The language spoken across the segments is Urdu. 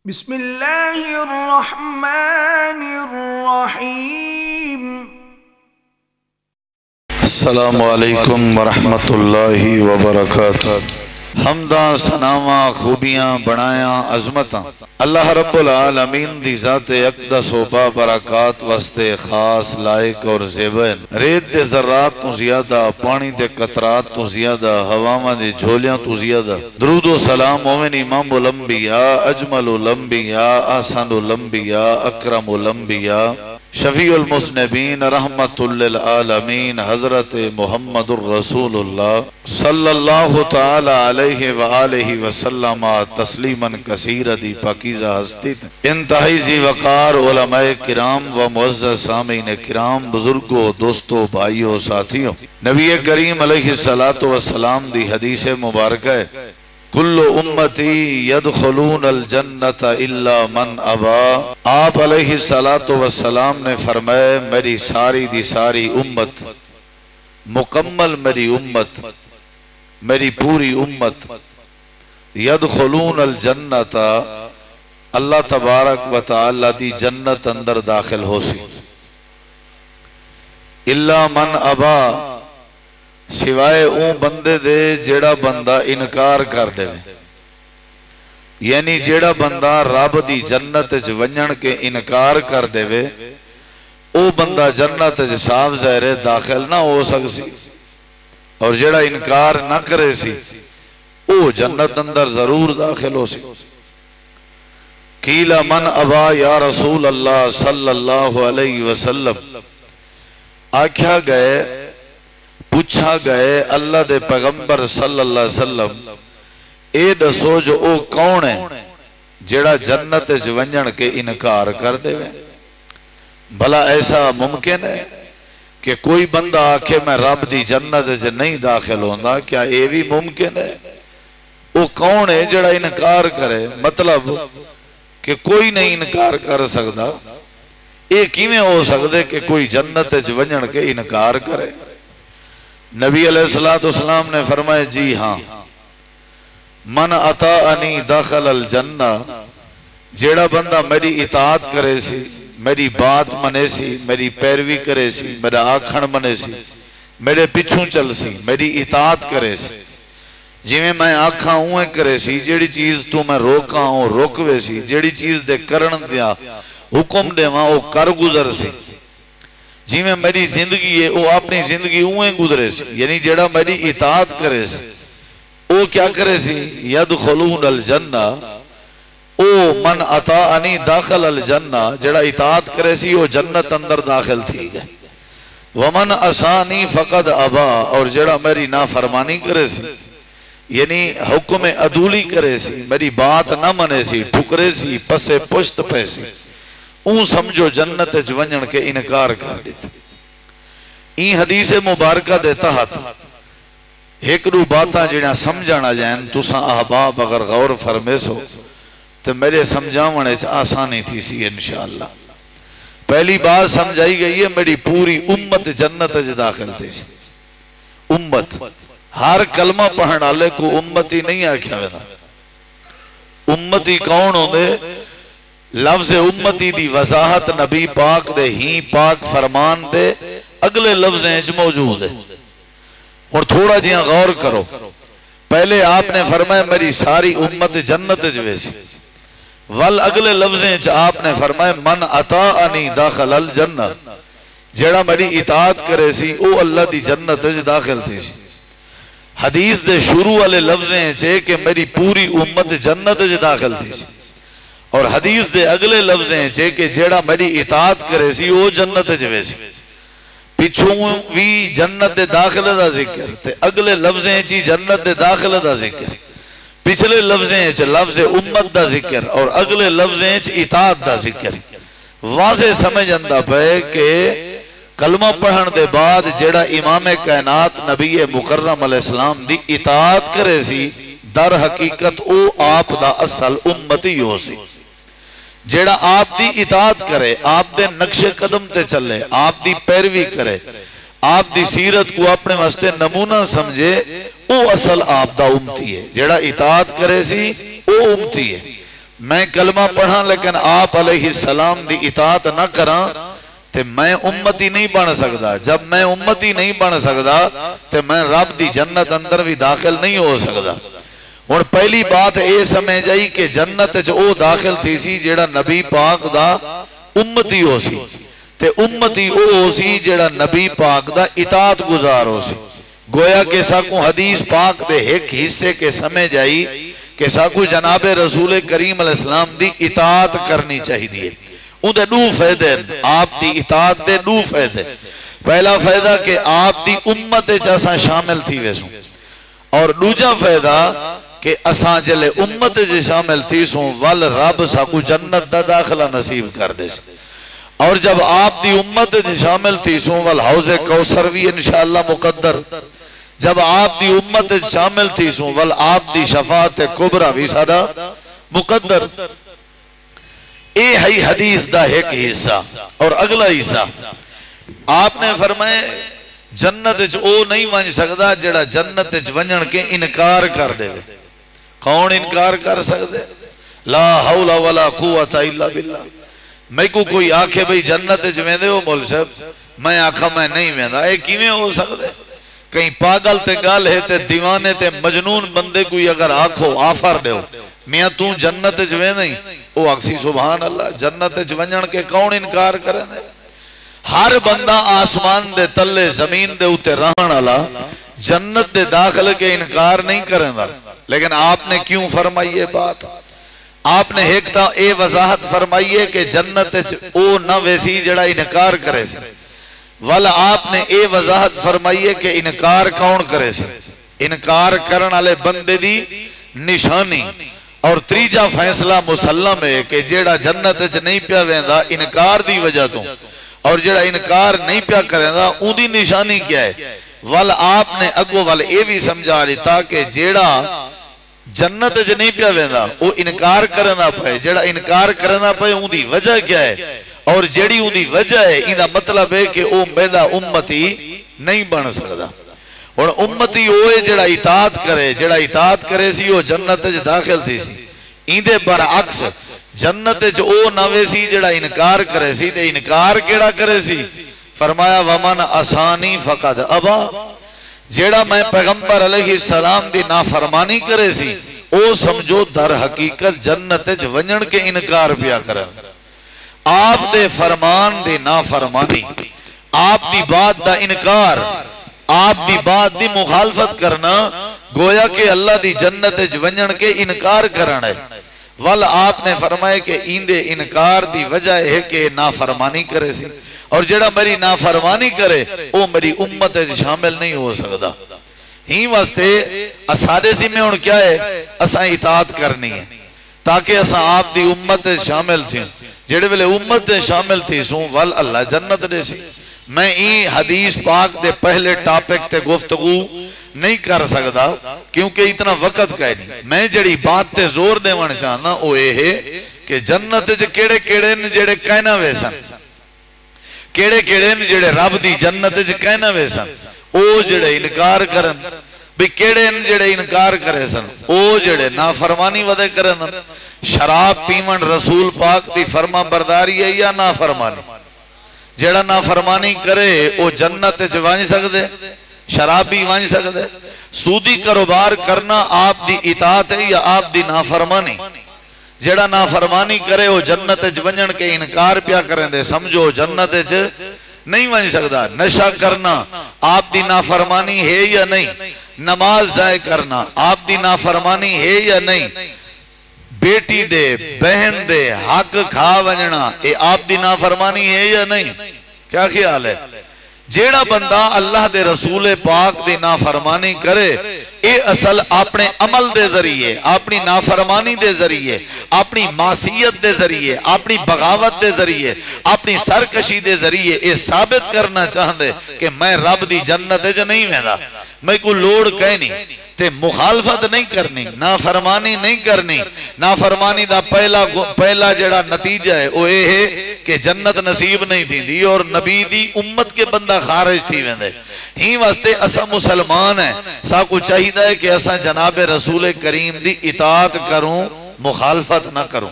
بسم اللہ الرحمن الرحیم۔ السلام علیکم ورحمۃ اللہ وبرکاتہ۔ حمداں ثناواں خوبیاں بڑایاں عظمتاں اللہ رب العالمین دی ذات اقدس و بابرکات واسطے خاص لائق اور زیبن۔ ریت دے ذرات تو زیادہ، پانی دے قطرات تو زیادہ، ہواواں دے جھولیاں تو زیادہ درود و سلام مومن امام الانبیاء، اجمل الانبیاء، احسن الانبیاء، اکرم الانبیاء، شفیع المذنبین، رحمت للعالمین، حضرت محمد الرسول اللہ صلی اللہ تعالی علیہ وآلہ وسلم تسلیما کثیرا دی پاکیزہ ہستی انتہائی ذی وقار علماء کرام و معزز سامعین کرام، بزرگوں، دوستوں، بھائیوں، ساتھیوں، نبی کریم علیہ السلام دی حدیث مبارکہ ہے، کل امتی یدخلون الجنت الا من ابا۔ آپ علیہ السلام نے فرمایا میری ساری دی ساری امت، مکمل میری امت، میری پوری امت، یدخلون الجنت، اللہ تبارک و تعالی دی جنت اندر داخل ہو سی، الا من ابا، سوائے اون بندے دے جیڑا بندہ انکار کر دے، یعنی جیڑا بندہ رب دی جنت وچ ونجن کے انکار کر دے او بندہ جنت وچ صاف ظاہر داخل نہ ہو سکسی، اور جیڑا انکار نہ کرے سی او جنت اندر ضرور داخل ہو سی۔ قیل من ابا یا رسول اللہ صلی اللہ علیہ وسلم، آکھیا گئے، پوچھا گئے اللہ دے پیغمبر صلی اللہ علیہ وسلم، اے دسو جو او کون ہے جیڑا جنت وچ ونجن کے انکار کر دے؟ بھلا ایسا ممکن ہے کہ کوئی بندہ آکھے میں رب دی جنت وچ نہیں داخل ہوندا؟ کیا اے بھی ممکن ہے؟ او کون ہے جیڑا انکار کرے؟ مطلب کہ کوئی نہیں انکار کر سکدا، اے کیویں ہو سکدے کہ کوئی جنت وچ ونجن کے انکار کرے؟ نبی علیہ السلام نے فرمایا جی ہاں، من اطاعنی دخل الجنہ، جیڑا بندہ میری اطاعت کرے سی، میری بات منے سی، میری پیروی کرے سی، میرا آکھن منے سی، میرے پچھوں چل سی، میری اطاعت کرے سی، جی میں آکھاں ہوئے کرے سی، جیڑی چیز تو میں روکاں ہوں روکوے سی، جیڑی چیز دے کرن دیا حکم دے وہاں وہ کر گزر سی، جی میں میری زندگی ہے وہ اپنی زندگی ہوئے گزرے سی، یعنی جیڑا میری اطاعت کرے سی او کیا کرے سی؟ یدخلون الجنہ، او من اطاعنی داخل الجنہ، جیڑا اطاعت کرے سی وہ جنت اندر داخل تھی گئے، ومن عصانی فقد ابا، اور جیڑا میری نافرمانی کرے سی یعنی حکم عدولی کرے سی، میری بات نہ منے سی، ٹھکرے سی، پسے پشت پہ سی، اون سمجھو جنت ونجن کے انکار کر دیتا۔ این حدیث مبارکہ دے تحت ایک دو باتاں جڑیاں سمجھانا جائیں، تساں احباب اگر غور فرمے سو تو میرے سمجھاونے آسانی تھی سی انشاءاللہ۔ پہلی بات سمجھائی گئی ہے میری پوری امت جنت داخل تھی سی۔ امت، ہر کلمہ پڑھن والے کو امتی نہیں آکھیا وینا۔ امتی کون ہوندے؟ لفظ امتی دی وضاحت نبی پاک دے ہی پاک فرمان دے اگلے لفظیں موجود ہے، اور تھوڑا جہاں غور کرو، پہلے آپ نے فرمایا میری ساری امت جنت جویسی، ول اگلے لفظیں آپ نے فرمایا من اطاعنی داخل الجنہ، جیڑا میری اطاعت کرے سی او اللہ دی جنت داخل تھی سی۔ حدیث دے شروع والے لفظیں کہ میری پوری امت جنت داخل تھی سی، اور حدیث دے اگلے لفظیں کہ جیڑا میری اطاعت کرے سی وہ جنت جوے سی۔ پچھوں بھی جنت دے داخل دا ذکر، تے اگلے لفظیں چی جنت دے داخل دا ذکر، پچھلے لفظیں چ لفظ امت دا ذکر، اور اگلے لفظیں چ اطاعت دا ذکر۔ واضح سمجھ اندہ پہ کہ کلمہ پڑھن دے بعد جیڑا امام کائنات نبی مکرم علیہ السلام دی اطاعت کرے سی، در حقیقت او آپ دا اصل امتی ہو سی۔ جیڑا آپ دی اطاعت کرے، آپ دے نقش قدم تے چلے، آپ دی پیروی کرے، آپ دی سیرت کو اپنے واسطے نمونہ سمجھے، او اصل آپ دا امتی ہے۔ جیڑا اطاعت کرے سی او امتی ہے، میں کلمہ پڑھا لیکن آپ علیہ السلام دی اطاعت نہ کراں تے میں امتی نہیں بن سکدا. جب میں امتی نہیں بن سکدا تے میں رب دی جنت اندر بھی داخل نہیں ہو سکدا. ہن پہلی بات اے سمجھ آئی کہ جنت وچ او داخل تھی سی جیڑا نبی پاک دا امتی ہو سی تے امتی او ہو سی جیڑا نبی پاک دا اطاعت گزار ہو سی. گویا کہ ساکو حدیث پاک دے ایک حصے کے سمجھ آئی کہ ساکو جناب رسول کریم علیہ السلام دی اطاعت کرنی چاہیے. ان دے دو فائدے آپ دی اطاعت دے دو فائدے. پہلا فائدہ کہ آپ دی امت اساں شامل تھی ویسوں، اور دوجا فائدہ کہ اساں جلے امت جے شامل تھی سوں ول رب ساکو جنت دا داخلہ نصیب کر دے. اور جب آپ دی امت جے شامل تھی سوں ول حوض کوثر بھی انشاءاللہ مقدر. جب آپ دی امت شامل تھی سوں ول آپ دی شفاعت کبرا بھی سارا مقدر. اے ہے حدیث دا ایک حصہ. اور اگلا حصہ آپ نے فرمائے جنت او نہیں ون سکتا جڑا جنت ونجن کے انکار کر دے. کون انکار کر سکتے؟ لا حول ولا قوت الا باللہ. میں کو کوئی آکھے بھئی جنت ویندے ہو مول صاحب، میں آکھا میں نہیں ویندا، اے کیویں ہو سکتے؟ کہیں پاگل تے گل ہے تے دیوانے تے مجنون بندے کوئی اگر آکھو آفر دیو میاں تو جنت ویندے او آکسی سبحان اللہ. جنت ونجن کے کون انکار کرے؟ ہر بندہ آسمان دے تلے زمین دے اوتے رہن والا جنت دے داخل کے انکار نہیں کریندا. لیکن آپ نے کیوں فرمائی یہ بات؟ آپ نے ایک تا اے وضاحت فرمائیے کہ جنت او نہ ویسی جڑا انکار کرے سی، والا آپ نے اے وضاحت فرمائیے کہ انکار کون کرے سی. انکار کرن والے بندے دی نشانی. اور تیجا فیصلہ مسلم ہے کہ جیڑا جنت وچ نہیں پیا ویندا انکار دی وجہ تو، اور جیڑا انکار نہیں پیا کریندا اون دی نشانی کیا ہے؟ ول آپ نے اگو ول اے بھی سمجھا دیتا کہ جیڑا جنت وچ نہیں پیا ویندا او انکار کرنا پے. جیڑا انکار کرنا پے اون دی وجہ کیا ہے؟ اور جیڑی اون دی وجہ ہے ایندا مطلب ہے کہ او میرا امتی نہیں بن سکدا. اور امتی ہوئے جڑا اطاعت کرے، جڑا اطاعت کرے سی وہ جنت وچ داخل تھی سی. ایندے برعکس جنت وچ او نوے سی جڑا انکار کرے سی. تے انکار کیڑا کرے سی؟ فرمایا ومن اسانی فقد ابا. جیڑا میں پیغمبر علیہ السلام دی نافرمانی کرے سی او سمجھو در حقیقت جنت وچ ونجن کے انکار پیا کرے. آپ دے فرمان دی نافرمانی، آپ دی بات دا انکار، آپ دی بات دی مخالفت کرنا گویا کہ اللہ دی جنت ونجن کے انکار کرنا ہے. ول آپ نے فرمائے کہ ایندے انکار دی وجہ ہے کہ نافرمانی کرے سی. اور جڑا میری نافرمانی کرے او میری امت شامل نہیں ہو سکتا. ہی واسطے اسادے سی میں ہن کیا ہے؟ اساں اطاعت کرنی ہے تاکہ اساں آپ دی امت شامل تھیں. جڑے ویلے امت شامل تھی سوں ول اللہ جنت دے سی. میں ای حدیث پاک دے پہلے ٹاپک تے گفتگو نہیں کر سکتا کیونکہ اتنا وقت کا نہیں. میں جڑی بات تے زور دے ون چاہنا او اے ہے کہ جنت وچ کیڑے کیڑے نے جڑے کہنا وے سن، کیڑے کیڑے نے جڑے رب دی جنت وچ کہنا وے سن. او جڑے انکار کرن بھی کیڑے نے جڑے انکار کرے سن، او جڑے نافرمانی ودے کرن. شراب پیون رسول پاک دی فرما برداری ہے یا نافرمانی؟ جیڑا نافرمانی کرے او جنت وچ ونج سکدے؟ شرابی ونج سکدے؟ سودی کاروبار کرنا آپ دی اطاعت ہے یا آپ دی نافرمانی؟ جیڑا نافرمانی کرے او جنت وچ ونجن کے انکار پیا کریں دے سمجھو جنت وچ نہیں ونج سکدا. نشہ کرنا آپ دی نافرمانی ہے یا نہیں؟ نماز ضائع کرنا آپ دی نافرمانی ہے یا نہیں؟ بیٹی دے بہن دے حق کھا ونجنا اے آپ دی نافرمانی ہے یا نہیں؟ کیا خیال ہے؟ جیڑا بندہ اللہ دے رسول پاک دی نافرمانی کرے اے اصل اپنے عمل دے ذریعے، اپنی نافرمانی دے ذریعے، اپنی معصیت دے ذریعے، اپنی بغاوت دے ذریعے، اپنی سرکشی دے ذریعے اے ثابت کرنا چاہندے کہ میں رب دی جنت وچ نہیں ویندا. میں کو لوڑ کہنی تے مخالفت نہیں کرنی، نافرمانی نہیں کرنی. نافرمانی دا پہلا جڑا نتیجہ ہے وہ یہ ہے کہ جنت نصیب نہیں تھی دی اور نبی دی امت کے بندہ خارج تھی ویندے ہی واسطے اسا مسلمان ہیں سا کو چاہیے ہے کہ اسا جناب رسول کریم دی اطاعت کروں مخالفت نہ کروں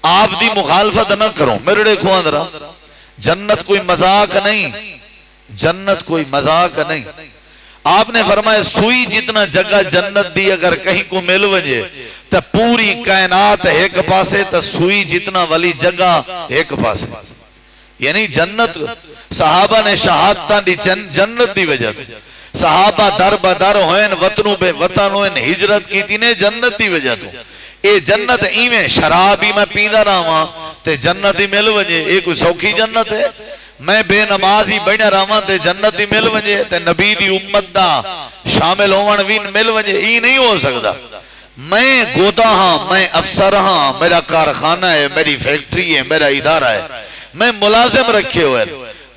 آپ دی مخالفت نہ کروں میرے دیکھو اندرا جنت کوئی مذاق نہیں جنت کوئی مذاق نہیں آپ نے فرمایا سوئی جتنا جگہ جنت دی اگر کہیں کو مل وجے تو پوری کائنات ایک پاسے تو سوئی جتنا والی جگہ ایک پاسے یعنی جنت صحابہ نے شہادتاں دی جنت دی وجہ صحابہ در بدر ہوئن وطنوں بے وطن ہوئن ہجرت کی تھی نے جنت دی وجہ تو اے جنت ایویں شراب ہی میں پیدا رہا ہوں تے جنت ہی مل وجے اے کوئی سوکھی جنت ہے میں بے نماز ہی بڑھنا رہا ہوں تے جنت ہی مل وجے تے نبی دی امت دا شامل ہون وین مل وجے ہی نہیں ہو سکتا میں گودا ہاں میں افسر ہاں میرا کارخانہ ہے میری فیکٹری ہے میرا ادارہ ہے میں ملازم رکھے ہوئے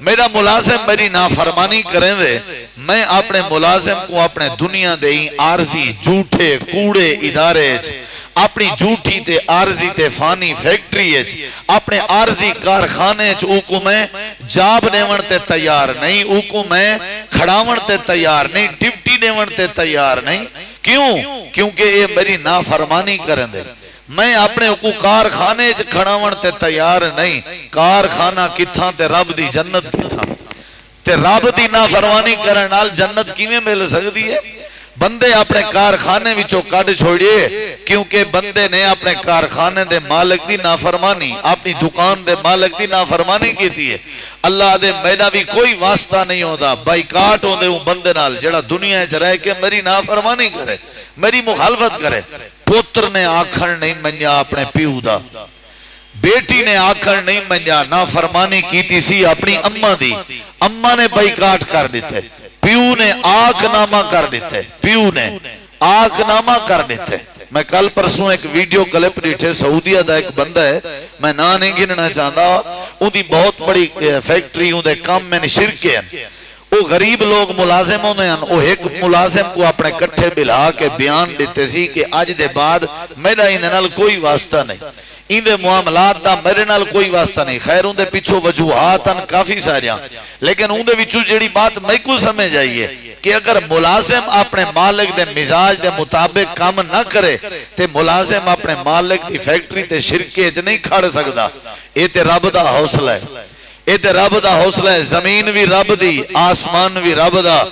میرا ملازم میری نافرمانی کریں دے میں اپنے ملازم کو اپنے دنیا دے ہی عارضی جھوٹے کوڑے ادارے اپنی جھوٹی تے عارضی تے فانی فیکٹری اپنے عارضی کارخانے اوکو میں جاب دیون تے تیار نہیں اوکو میں کھڑاون تے تیار نہیں ڈیوٹی دیون تے تیار نہیں کیوں کیونکہ یہ میری نافرمانی کریں دے میں اپنے کو کارخانے کھڑاون تے تیار نہیں کارخانہ کتھاں تے رب دی جنت کتھاں تے رب دی نافرمانی کرن نال جنت کیویں مل سکتی ہے بندے اپنے کارخانے وچوں کڈ چھوڑیے کیونکہ بندے نے اپنے کارخانے دے مالک دی نافرمانی اپنی دکان دے مالک دی نافرمانی کیتی ہے اللہ دے میرا بھی کوئی واسطہ نہیں ہوتا بائیکاٹ ہوندے ہوں بندے نال جڑا دنیا وچ رہ کے میری نافرمانی کرے میری مخالفت کرے پوتر نے آکھن نہیں منیا اپنے پیو دا بیٹی نے آکھن نہیں منیا نافرمانی کیتی سی اپنی اماں دی اماں نے بائیکاٹ کر دیتے پیو نے آگ نامہ کر دیتے پیو نے آگ نامہ کر دیتے میں کل پرسوں ایک ویڈیو کلپ دیٹھے سعودیہ دا ایک بندہ ہے میں نہ نہیں گننا چاہتا ان دی بہت بڑی فیکٹری ان دے کام میں نے شرکے ہیں وہ غریب لوگ ملازم ہونے ہیں وہ ایک ملازم کو اپنے کٹھے بلا کے بیان دیتے سی کہ آج دے بعد میرا اندے نال کوئی واسطہ نہیں اندے معاملات دا میرے نال کوئی واسطہ نہیں خیر اندے پیچھو وجوہات ان کافی ساریاں لیکن اندے وچوں جیڑی بات میں کو سمجھ آئیے کہ اگر ملازم اپنے مالک دے مزاج دے مطابق کام نہ کرے تے ملازم اپنے مالک دی فیکٹری تے شرکے چ نہیں کھڑ سکدا اے تے رب دا حوصلہ ہے اے تے رب دا حوصلہ ہے زمین بھی رب دی آسمان بھی رب دا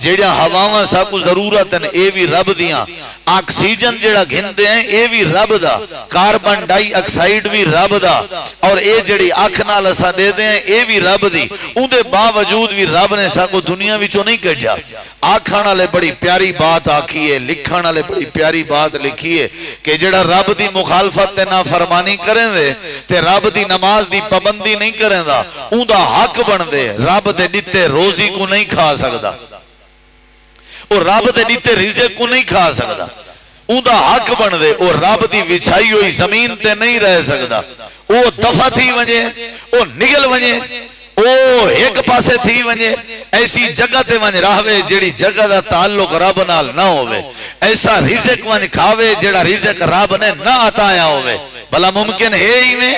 جیڑا ہواواں سب کو ضرورت ہیں اے بھی رب دیاں آکسیجن جیڑا گھندے ہیں اے بھی رب دا کاربن ڈائی اکسائیڈ بھی رب دا اور اے جیڑی آنکھ نال اسا دے دے ہیں اے بھی رب دی ان دے باوجود بھی رب نے سا کو دنیا وچوں نہیں کڈیا آکھن والے بڑی پیاری بات آکھی ہے لکھن والے بڑی پیاری بات لکھی ہے کہ جیڑا رب دی مخالفت تے نافرمانی کریں دے تے رب دی نماز دی پابندی نہیں کریں دا اون دا حق بن دے رب دے دتے روزی کو نہیں کھا سکدا اور رب دے دیتے رزق کو نہیں کھا سکدا اون دا حق بن دے اور رب دی وچھائی ہوئی زمین تے نہیں رہ سکدا او دفع تھی ونجے او نگل ونجے او ایک پاسے تھی ونجے ایسی جگہ تے ونج راہوے جیڑی جگہ دا تعلق رب نال نہ ہوئے ایسا رزق ونج کھاوے جیڑا رزق رب نے نہ عطایا ہوئے بھلا ممکن ہے ہی میں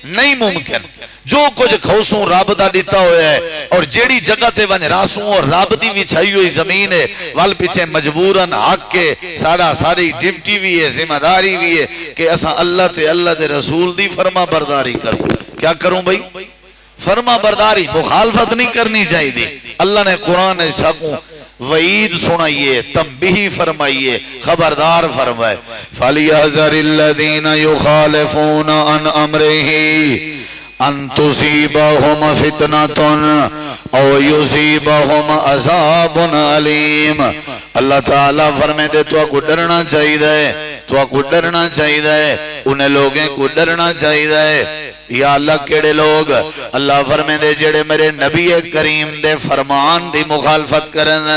نہیں ممکن جو کچھ کھوسوں رب دا دیتا ہوئے ہے اور جیڑی جگہ تے ون راسوں اور رب دی وچھائی ہوئی زمین ہے وال پیچھے مجبوراً حق کے ساری ڈیوٹی بھی ہے ذمہ داری بھی ہے کہ اسا اللہ تے اللہ دے رسول دی فرما برداری کروں کیا کروں بھائی فرما برداری مخالفت نہیں کرنی چاہیے اللہ نے قرآن ایسا کو وعید سنائیے تنبیہ فرمائیے خبردار فرمائے فَلْيَحْذَرِ الَّذِينَ يُخَالِفُونَ عَنْ أَمْرِهِ ان تصيبهم فتنة او يصيبهم عذاب عليم اللہ تعالیٰ فرمائے دے تو کو ڈرنا چاہیے تو کو ڈرنا چاہیے انہیں لوگیں کو ڈرنا چاہیے یا اللہ کیڑے لوگ اللہ فرمائے دے جڑے میرے نبی کریم دے فرمان دی مخالفت کرن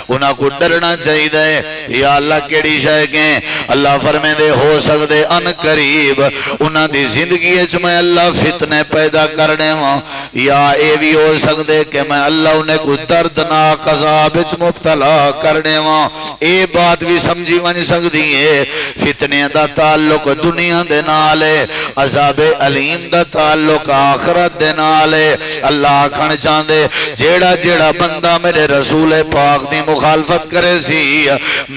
انہاں کو ڈرنا چاہیے یا اللہ کیڑی شے کہ اللہ فرمائے دے ہو سکدے ان قریب انہاں دی زندگی وچ میں اللہ فتنے پیدا کرنے ہاں یا اے بھی ہو سکدے کہ میں اللہ انہیں کو دردناک عذاب وچ مبتلا کرنے ہاں اے بات بھی سمجھی ون سکدی ہے فتنے دا تعلق دنیا دے نال ہے عذاب علیم دا تعلق آخرت دے نال ہے۔ اللہ آکھن چاہندے جیڑا جیڑا بندہ میرے رسول پاک دی مخالفت کرے سی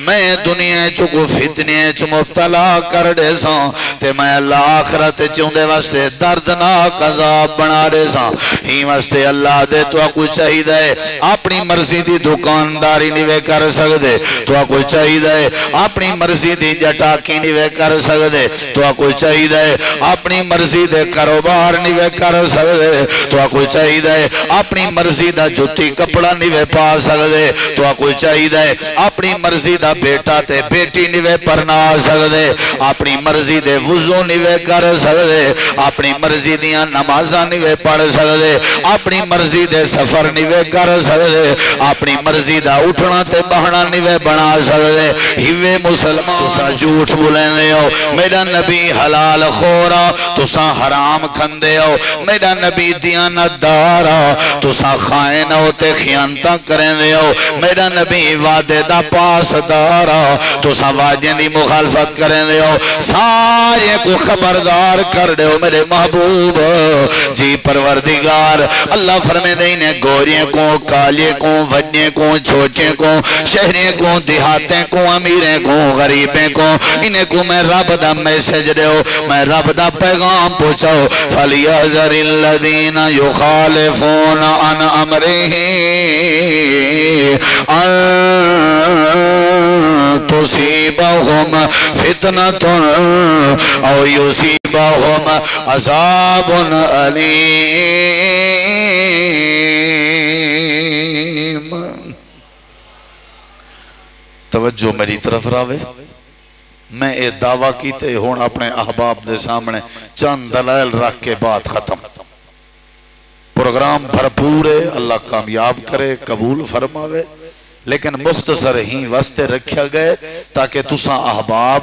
میں دنیا چکو فتنے چ مبتلا کر دے ساں تے میں اللہ آخرت چوندے واسطے دردناک عذاب بنا دے ساں۔ ہی واسطے اللہ دے تو کوئی چاہیے اپنی مرضی دی دکانداری نہیں کر سکدے، تو کوئی چاہیے اپنی مرضی دی جٹاکی نہیں کر سکدے، تو کوئی چاہیے اپنی مرضی دے کاروبار نہیں کر سکدے، تو کوئی چاہیے اپنی مرضی دا جُتی کپڑا نہیں پا سکدے، تو کوئی چاہیے اپنی مرضی دا بیٹا تے بیٹی نہیں پرنا سکدے، اپنی مرضی دے وضو نہیں کر سکدے، اپنی مرضی دیاں نمازاں نہیں پڑھ سکدے، اپنی مرضی دے سفر نہیں کر سکدے، اپنی مرضی دا اٹھنا تے بہنا نہیں بنا سکدے۔ ہیوے مسلمان تساں جھوٹ بولندے ہو، میرا نبی حلال خورا تساں حرام کھندے ہو، میرا نبی دیانت دارا تساں خائن ہو تے خیانتاں کریندے ہو، میرا نبی وعدے دا پاس دارا تساں وعدے دی مخالفت کریندے ہو۔ سارے کو خبردار کر دے ہو میرے محبوب جی پروردگار۔ اللہ فرمے دے انہیں گوریے کو کالے کو وڈے کو چھوٹے کو شہرے کو دیہاتے کو امیرے کو غریبے کو انہیں کو میں رب دا میسج دے ہو، میں رب دا پیغام پوچھاؤ۔ فَلْيَحْذَرِ الَّذِينَ يُخَالِفُونَ عَنْ أَمْرِهِ أَن تُصِيبَهُمْ فِتْنَةٌ أَوْ يُصِيبَهُمْ عَذَابٌ أَلِيمٌ۔ توجہ میری طرف راوے، میں اے دعویٰ کیتے ہون اپنے احباب دے سامنے چند دلائل رکھ کے بات ختم۔ پروگرام بھرپور ہے، اللہ کامیاب کرے قبول فرماوے، لیکن مختصر ہی واسطے رکھیا گئے تاکہ تساں احباب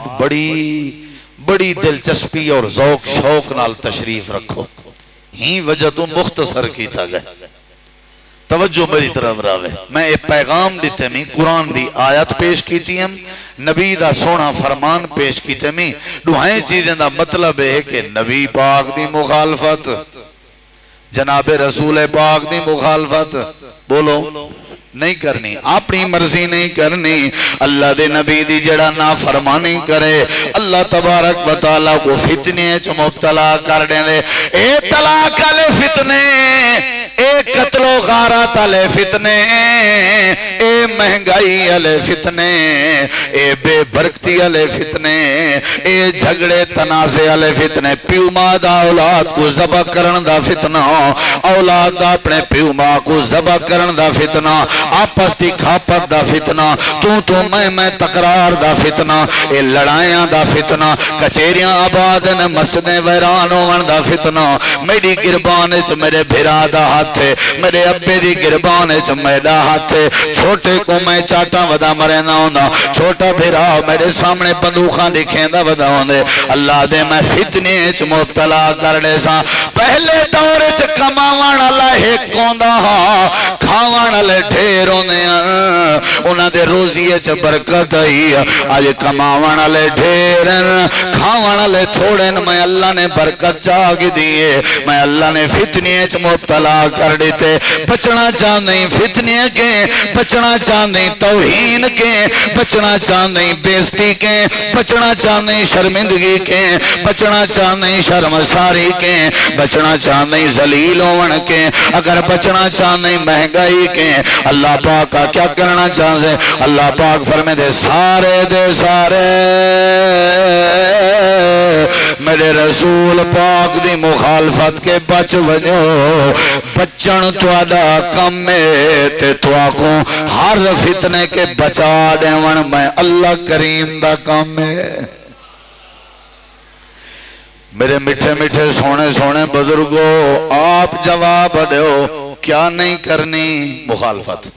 بڑی دلچسپی اور ذوق شوق نال تشریف رکھو، ہی وجہ تو مختصر کیتا گئے۔ توجہ میری طرف راوے، میں ایک پیغام دیتے میں قرآن دی آیت پیش کیتی ہیں، نبی دا سونا فرمان پیش کیتے میں، دوہائیں چیزیں دا مطلب ہے کہ نبی پاک دی مخالفت، جناب رسول پاک دی مخالفت بولو نہیں کرنی، اپنی مرضی نہیں کرنی، اللہ دے نبی دی جڑا نافرمانی کرے اللہ تبارک و تعالیٰ کو فتنے چ مبتلا کر دیں دے۔ اے طلاق والے فتنے، اے قتل و غارت والے فتنے، اے مہنگائی والے فتنے، اے بے برکتی والے فتنے، اے جھگڑے تنازع والے فتنے، پیو ماں دا اولاد کو ذبح کرن دا فتنہ، اولاد دا اپنے پیو ماں کو ذبح کرن دا فتنہ، آپس دی کھاپت دا فتنہ، تو میں تقرار دا فتنہ، اے لڑائیاں دا فتنہ، کچیریاں آبادن مسجدیں ویران ہون دا فتنہ، میری گربان چ میرے بھرا دا ہاتھ ہے، میرے ابے دی گربان چ میرا ہاتھ ہے، چھوٹے کو میں چاٹا ودا مرنا ہوندا، چھوٹا بھرا میرے سامنے بندوقاں دکھیں دا ودا ہوندے، اللہ دے میں فتنے چ مبتلا کر دے سا۔ پہلے دور چ کماون والا ایک ہوندا ہا، کھاون والے ڈھیر ہوندے ہیں، انہاں دے روزیے چ برکت آئی، اج کماون والے ڈھیر کھاون والے تھوڑے، میں اللہ نے برکت جاگ دیے، میں اللہ نے فتنے چ مبتلا کر دیتے۔ بچنا چاہتے فتنے کے، بچنا چاہتے توہین کے، بچنا چاہتے بےزتی کے، بچنا چاہتے شرمندگی کے، بچنا چاہتے شرمساری کے، بچنا چاہتے ذلیل ہون کے، اگر بچنا چاہتے مہنگائی کے، اللہ پاک کا کیا کرنا چاہتے؟ اللہ پاک فرمائے دے سارے میرے رسول پاک دی مخالفت کے بچ وجو، بچن تواڈا کم ہے تے تواکو ہر فتنے کے بچا دیون میں اللہ کریم دا کم ہے۔ میرے میٹھے میٹھے سونے سونے بزرگوں، آپ جواب دیو، کیا نہیں کرنی؟ مخالفت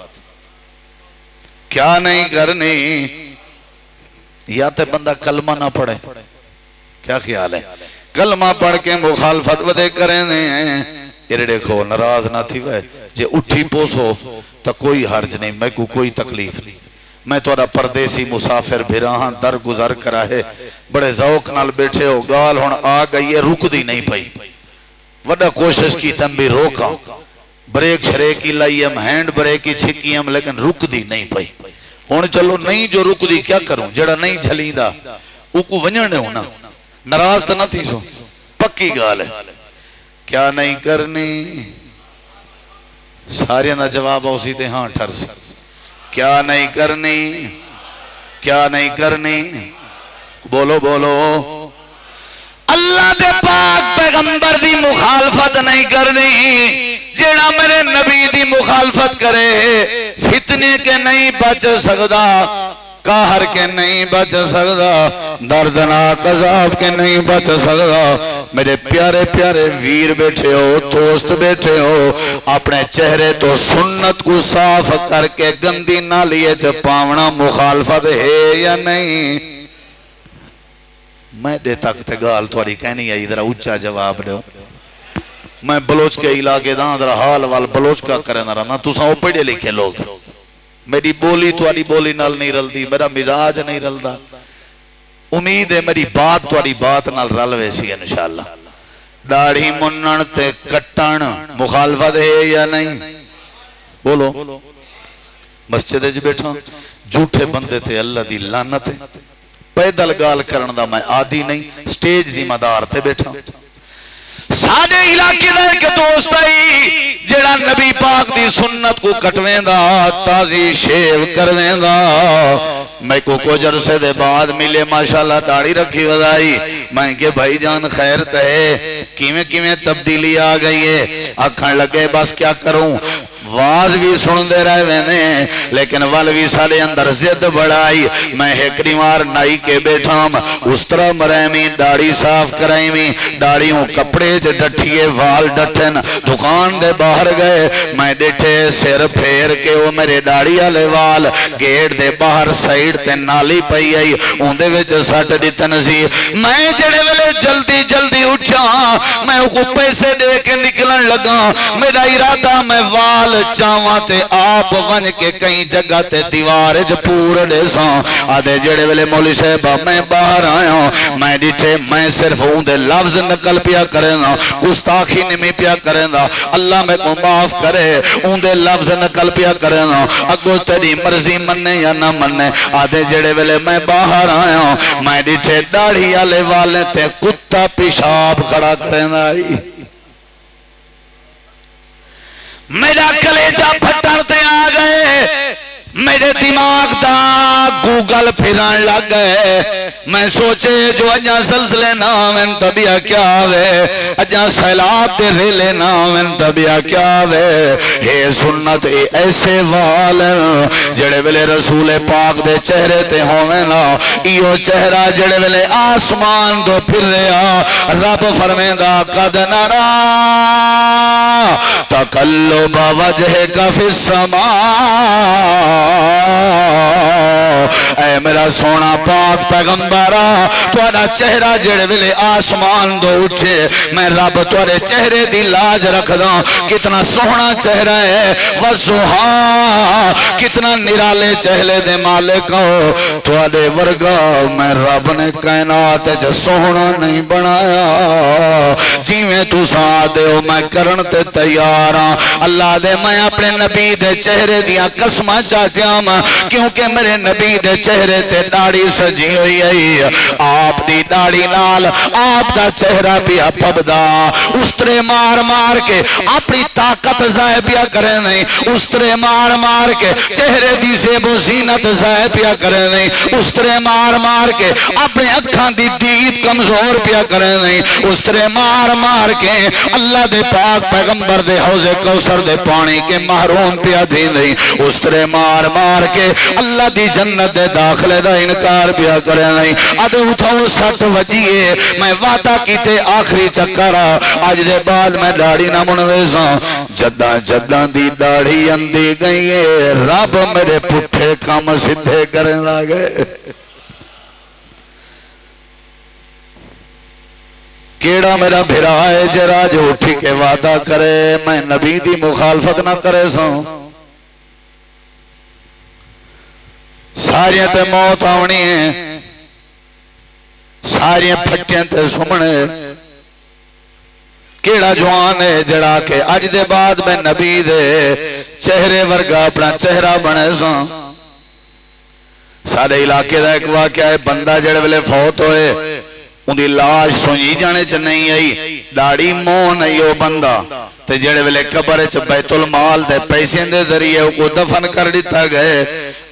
کیا نہیں کرنی؟ یا تے بندہ کلمہ نہ پڑھے، کیا خیال ہے؟ کلمہ پڑھ کے مخالفت ودے کریں ہیں، یہ دیکھو ناراض نہ تھی وے جے اٹھی پوسو تو کوئی حرج نہیں، میں کو کوئی تکلیف نہیں، میں توڑا پردیسی مسافر بھیراہاں در گزر کرا ہے، بڑے ذوق نال بیٹھے ہو، گال ہون آ گئی ہے، رک دی نہیں پئی، وڈا کوشش کی تم بھی روکا بریک شریک کی لائی ہم ہینڈ بریک کی چھکی ہم لیکن رک دی نہیں پئی ہون چلو نہیں جو رک دی کیا کروں جڑا نہیں جھلی دا اوکو ونجنے ہونا ناراض تو نہ تھی سو پکی گال ہے کیا نہیں کرنی سارے نہ جواب اسی تے ہاں ٹھر سے کیا نہیں کرنی کیا نہیں کرنی بولو بولو اللہ دے پاک پیغمبر دی مخالفت نہیں کرنی جیڑا میرے نبی دی مخالفت کرے فتنے کے نہیں بچ سکتا قہر کے نہیں بچ سکتا دردناک عذاب کے نہیں بچ سکتا میرے پیارے پیارے ویر بیٹھے ہو دوست بیٹھے ہو اپنے چہرے تو سنت کو صاف کر کے گندی نالیے چپاونا مخالفت ہے یا نہیں میں دے تک تے گال تھوڑی کہنی ہے ادھر اچھا جواب دو میں بلوچ کے علاقے داں در حال وال بلوچ کا کرنا رہنا تو ساں پڑھے لکھے لوگ میری بولی تھوڑی بولی نال نہیں رل دی میرا مزاج نہیں رل دا امید ہے میری بات تھوڑی بات نال رل ویسی انشاءاللہ داڑھی منن تے کٹن مخالفت ہے یا نہیں بولو مسجد وچ بیٹھا جھوٹے بندے تے اللہ دی لعنت ہے پیدل گال کرن دا میں عادی نہیں سٹیج ذمہ دار تے بیٹھا ساڈے علاقے دا ایک دوست آئی جڑا نبی پاک دی سنت کو کٹویں دا تازی شیو کرویں دا میں کو کچھ عرصے دے بعد ملے ماشاءاللہ داڑھی رکھی ودائی میں کہ بھائی جان خیر تے کیویں تبدیلی آ گئی ہے آکھن لگے بس کیا کروں واز بھی سن دے رہے وینے لیکن ول بھی سارے اندر زد بڑھائی میں ہکری مار نائی کے بیٹھام اس طرح مرائمی داڑھی صاف کرائیمی داڑھیوں کپڑے ڈٹھیے وال ڈٹھن دکان دے باہر گئے میں ڈٹھے سر پھیر کے وہ میرے داڑھی والے وال گیٹ دے باہر سائیڈ تے نالی پئی آئی اوندے وچ سٹ دتن سی میں جڑے ویلے جلدی جلدی اٹھا میں کو پیسے دے کے نکلن لگا میرا ارادہ میں وال چاواں تے آپ ون کے کئی جگہ تے دیوار وچ پور دے ساں آدے جڑے ویلے مولوی صاحب میں باہر آیا میں ڈٹھے میں صرف اوندے لفظ نقل پیا کرنا گستاخی نہیں پیا کرنا اللہ میں کو معاف کرے اوندے لفظ نقل پیا کرنا اگو تیری مرضی مننے یا نہ مننے آدھے جڑے ویلے میں باہر آیا میں ڈٹھے داڑھی والے والے تے کتا پیشاب کھڑا کرنا میرا کلیجہ پھٹن تے آ گئے میرے دماغ دا گوگل پھران لگ گئے میں سوچے جو اجا زلزلے نامن طبیعہ کیا آوے اجا سیلاب تے ریلے نامن طبیعہ کیا آوے ہے سنت ایسے والن جڑے ویلے رسول پاک دے چہرے تے ہوئے نا ایو چہرہ جڑے ویلے آسمان دو پھر رہا رب فرمیندہ قد نرا تقلب وجہک فی السماء اے میرا سونا پاک پیغمبرہ تھوڑا چہرہ جڑے ویلے آسمان دو اٹھے میں رب تھوڑے چہرے دی لاج رکھ دا کتنا سونا چہرہ ہے وَزُحَا کتنا نرالے چہلے دے مالک ہو تھوڑے ورگا میں رب نے کائنات جو سونا نہیں بنایا جیویں تو ساتھ ہو میں کرن تے تیارا اللہ دے میں اپنے نبی دے چہرے دیا قسمہ چاہتے ہوں کیونکہ میرے نبی دے چہرے تے داڑھی سجی ہوئی ہے آپ دی داڑھی نال آپ دا چہرہ بھی پبدا استرے مار مار کے اپنی طاقت ضائع پیا کرے نہیں استرے مار مار کے چہرے دی زیب و زینت ضائع پیا کرے نہیں استرے مار مار کے اپنے اکھاں دی دید کمزور پیا کرے نہیں استرے مار مار کے اللہ دے پاک پیغمبر دے حوض کوثر دے پانی کے محروم پیا تھی نہیں استرے مار مار کے اللہ دی جنت دے داخلے دا انکار پیا کرے نہیں ادھے اٹھاؤ سٹ وجیے میں وعدہ کیتے آخری چکرہ آج دے بعد میں داڑھی نہ منویزاں جدہ جدہ دی داڑھی اندی گئی ہے رب میرے پٹھے کام سدھے کریں لگے کیڑا میرا بھرا ہے جرا جو اٹھی کے وعدہ کرے میں نبی دی مخالفت نہ کرے ساں ساریاں تے موت آونی ہے ساریاں پھٹیاں تے سمنے کیڑا جوان ہے جڑا کہ اج دے بعد میں نبی دے چہرے ورگا اپنا چہرہ بنے ساں سارے علاقے دا ایک واقعہ ہے بندہ جڑے ویلے فوت ہوئے ان دی لاش سنجی جانے چ نہیں آئی داڑھی منہ نہیں وہ بندہ تے جڑے ویلے قبر چ بیت المال دے پیسے دے ذریعے کو دفن کر دیتا گئے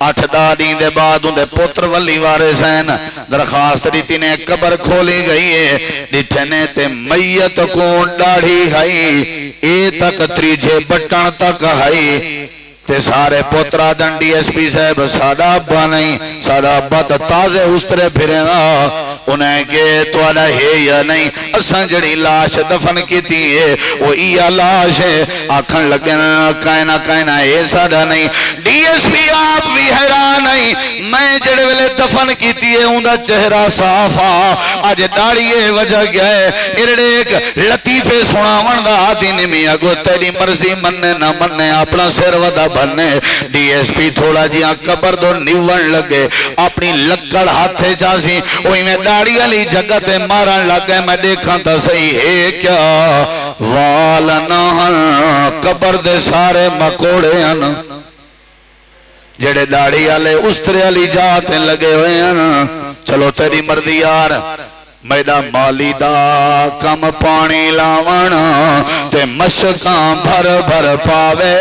8-10 دن دے بعد ان دے پتر ولی وارث ہیں درخواست دیتی نے قبر کھولی گئی ہے ڈٹھنے تے میت کو داڑھی ہائی اے تک تریجے بٹن تک ہائی تے سارے پوترا دن ڈی ایس پی صاحب ساڑا ابا نہیں ساڑا ابا تا تازے استرے پھرے نا انہیں کہ توڑا ہے یا نہیں اساں جڑی لاش دفن کی تھی ہے وہ ایا لاش ہے آکھن لگنا کائنا اے ساڑا نہیں ڈی ایس پی آپ بھی حیران نہیں میں جڑے ویلے دفن کی تھی ہے اندھا چہرہ صافا آج داڑیے وجہ گیا ہے ارڑے ایک لطیفے سناون دا دن میں اگو تیری مرضی مننے نہ مننے اپنا سر ودا بننے ڈی ایس پی تھوڑا جیاں قبر دو نیون لگے اپنی لکڑ ہاتھے چاسی وہی میں داڑی علی جگہ تے مارن لگے میں دیکھاں تا صحیح ہے کیا والنا قبر دے سارے مکوڑے ہیں جڑے داڑی علی استرے علی جاتے لگے ہوئے ہیں چلو تیری مرضی یار میڈا مالی دا کم پانی لاون تے مشکاں بھر بھر پاوے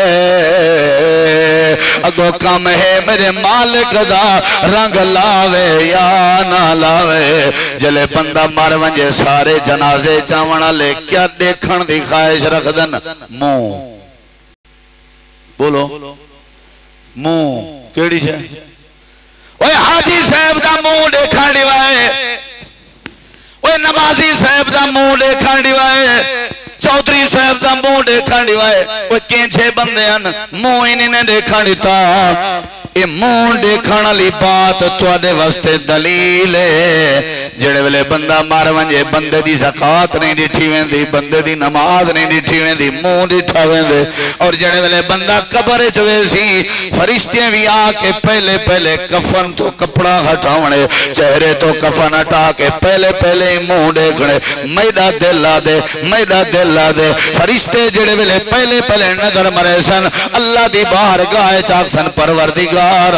اگو کم ہے میرے مالک دا رنگ لاوے یا نہ لاوے جلے بندہ مر ونجے سارے جنازے چاونا لے کیا دیکھن دی خواہش رکھ دن منہ بولو منہ کیڑی چھے اوہ حاجی صاحب دا منہ دیکھا دیوائے اوہ نمازی صاحب دا منہ دیکھا دیوائے چودری صاحب دا منہ دیکھا دیوائے اوہ کینچے بندے ہیں منہ انہیں نے دیکھا دیتا یہ منہ دیکھانا لی بات تو دے واسطے دلیل ہے جڑے ویلے بندہ مار ونجے بندے دی زکاة نہیں ڈٹھی وین دی بندے دی نماز نہیں ڈٹھی وین دی منہ ڈٹھا وین دے اور جڑے ویلے بندہ قبر چوے سی فرشتے بھی آکے پہلے کفن تو کپڑا ہٹاونے چہرے تو کفن ہٹا کے پہلے منہ دیکھنے میڈا دل لا دے فرشتے جڑے ویلے پہلے نظر مرے سن اللہ دی باہر گائے چاک سن پروردگار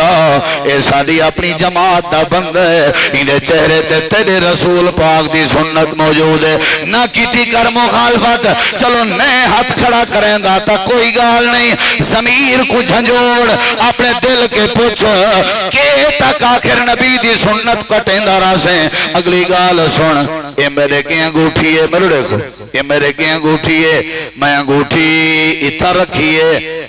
اے ساڑی اپنی جماعت دا بند ہے انہیں چہرے تے تیرے رسول پاک دی سنت موجود ہے نہ کیتی کر مخالفت چلو نئے ہاتھ کھڑا کریں دا تا کوئی گال نہیں ضمیر کو جھنجوڑ اپنے دل کے پوچھ کہ تک آخر نبی دی سنت کٹیں دارا سے اگلی گال سن یہ میرے کی انگوٹھی ہے میرے دیکھو یہ میرے کی انگوٹھی ہے میں انگوٹھی اتھا رکھی ہے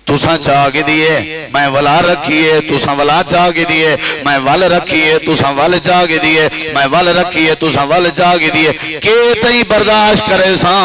تُساں چاگی دیئے میں ولا رکھیے تُساں ولا چاگی دیئے میں ول رکھیے تُساں ول چاگی دیئے میں ول رکھیے تُساں ول چاگی دیئے کہ تئی برداشت کرے ساں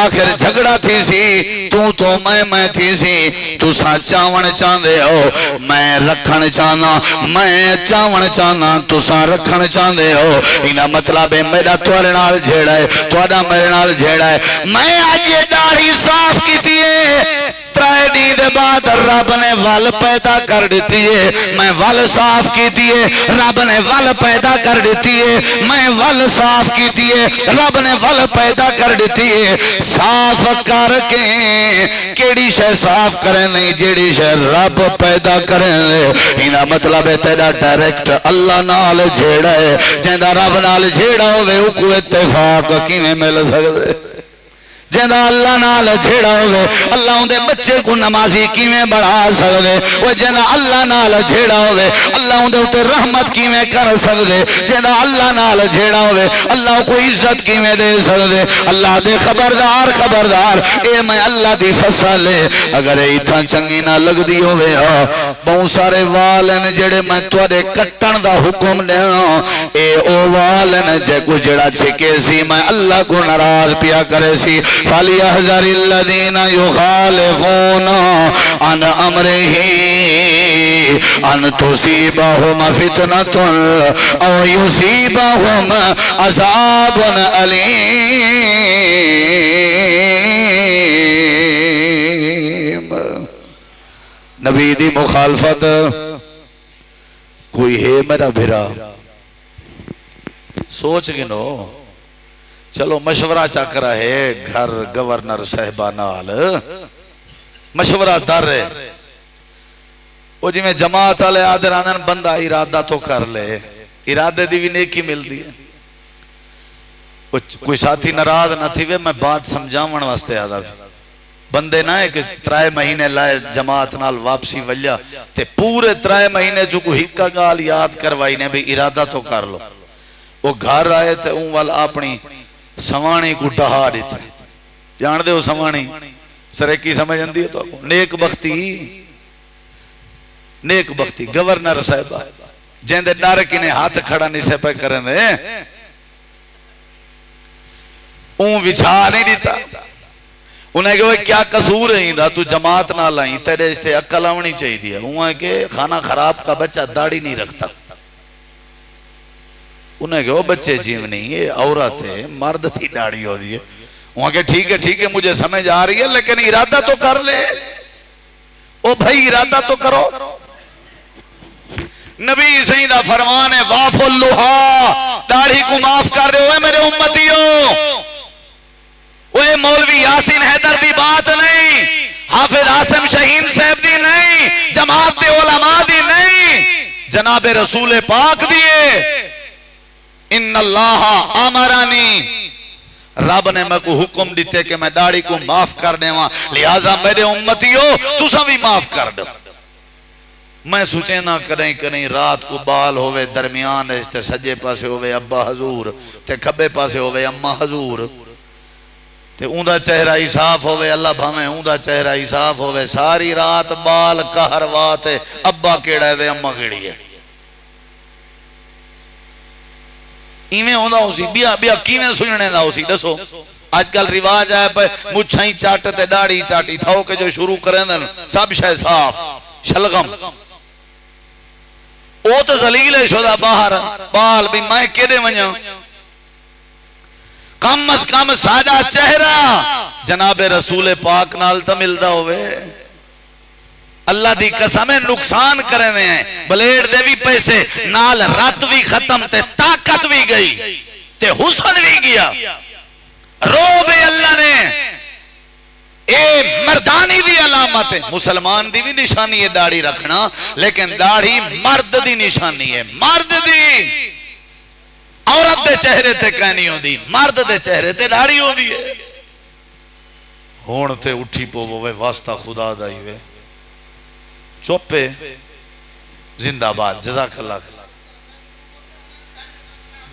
آخر جھگڑا تھی سی تو میں تھی سی تُساں چاون چاندے ہو میں رکھن چانا میں چاون چانا تُساں رکھن چاندے ہو انہا مطلب ہے میرا توڑے نال جھیڑا ہے توڑا میرے نال جھیڑا ہے میں آج یہ داڑھی صاف کی تیئے ترائے دید بعد رب نے ول پیدا کر دیتی ہے میں ول صاف کی دیئے رب نے ول پیدا کر دیتی ہے میں ول صاف کی دیئے رب نے ول پیدا کر دیتی ہے صاف کر کے کیڑی شے صاف کریں نہیں جیڑی شے رب پیدا کریں انہا مطلب ہے تیرا ڈائریکٹ اللہ نال جھیڑا ہے جیندہ رب نال جھیڑا ہوئے اکو اتفاق کی میں مل سکتے جیندہ اللہ نال جھیڑا ہوئے اللہ ان دے بچے کو نمازی کی میں بڑھا سکتے وہ جیندہ اللہ نال جھیڑا ہوئے اللہ ان دے اتے رحمت کی میں کر سکتے جیندہ اللہ نال جھیڑا ہوئے اللہ کو عزت کی میں دے سکتے اللہ دے خبردار اے میں اللہ دی فصل ہے اگر ایتھا چنگی نہ لگ دی ہوئے بہت سارے والن جڑے میں توڑے کٹن دا حکم دینا اے او والن جے کو جڑا چھکے سی میں اللہ کو ناراض پیا کرے سی فَلْيَحْذَرِ الَّذِينَ يُخَالِفُونَ عَنْ أَمْرِهِ أَنْ تُصِيبَهُمْ فِتْنَةٌ أَوْ يُصِيبَهُمْ عَذَابٌ أَلِيمٌ نبی دی مخالفت کوئی ہے میرا بھرا سوچ گنو چلو مشورہ چک رہے گھر گورنر صاحبہ نال مشورہ در ہے وہ جی میں جماعت والے آدھر آدھر بندہ ارادہ تو کر لے ارادے دی بھی نیکی ملتی ہے کوئی ساتھی ناراض نہ تھی میں بات سمجھاون واسطے آدھا بندے نہ ہے کہ 3 مہینے لائے جماعت نال واپسی وجہ تے پورے 3 مہینے جو کو ہکا گال یاد کروائی نے بھی ارادہ تو کر لو وہ گھر آئے تے اون وال اپنی سوانی کو ڈہا دیتے جان دے ہو سوانی سرکی سمجھ اندی ہے تو نیک بختی گورنر صاحبہ جہندے ڈار کی نے ہاتھ کھڑا نہیں سے پہ کریں دے اون وچھا نہیں دیتا انہیں کہو کیا قصور ہے دا تو جماعت نہ لائیں تیرے اس سے عقل آونی چاہیے دیا انہیں کہ کھانا خراب کا بچہ داڑھی نہیں رکھتا انہیں کہو بچے جیو نہیں یہ عورت ہے مرد تھی داڑھی ہو دی ہے انہیں کہ ٹھیک ہے مجھے سمجھ آ رہی ہے لیکن ارادہ تو کر لے او بھائی ارادہ تو کرو نبی سیدہ فرمان ہے واف اللہا داڑھی کو معاف کر رہے ہوئے میرے امتیوں وہ مولوی یاسین حیدر دی بات نہیں حافظ عاصم شہین صاحب دی نہیں جماعت دے علماء دی نہیں جناب رسول پاک دیئے ان اللہ آمرانی رب نے میں کو حکم دیتے کہ میں داڑھی کو معاف کر دے وہاں لہذا میرے امتیوں تو سب بھی معاف کر دو میں سوچے نہ کریں رات کو بال ہوئے درمیان تے سجے پاسے ہوئے ابا حضور تے کھبے پاسے ہوئے اممہ حضور تے اوندہ چہرہ ہی صاف ہوئے اللہ بھامیں اوندہ چہرہ ہی صاف ہوئے ساری رات بال کہرواتے ابا کیڑا ہے دے اممہ کیڑی ہے ایمیں ہوندہ ہو سی بیا کیویں سننے دا ہو سی دسو آج کل رواج ہے پہ مچھائیں چاٹتے داڑھی چاٹی تھاو کہ جو شروع کریں دن سب شہ صاف شلغم او تو ذلیل شدہ باہر بال بھی میں کیڑے ونجا کم از کم سادہ چہرہ جناب رسول پاک نال تا ملدا ہوئے اللہ دی قسمیں نقصان کرے ہوئے ہیں بلیڈ دے بھی پیسے نال رات بھی ختم تے طاقت بھی گئی تے حسن بھی گیا رو بھی اللہ نے اے مردانی دی علامت ہے مسلمان دی بھی نشانی ہے داڑھی رکھنا لیکن داڑھی مرد دی نشانی ہے مرد دی عورت دے چہرے تے کہنی ہوں دی مرد دے چہرے تے داڑھی ہوں دی ہے ہون تے اٹھی پو وہ واسطہ خدا دائی وے چوپے زندہ باد جزاک اللہ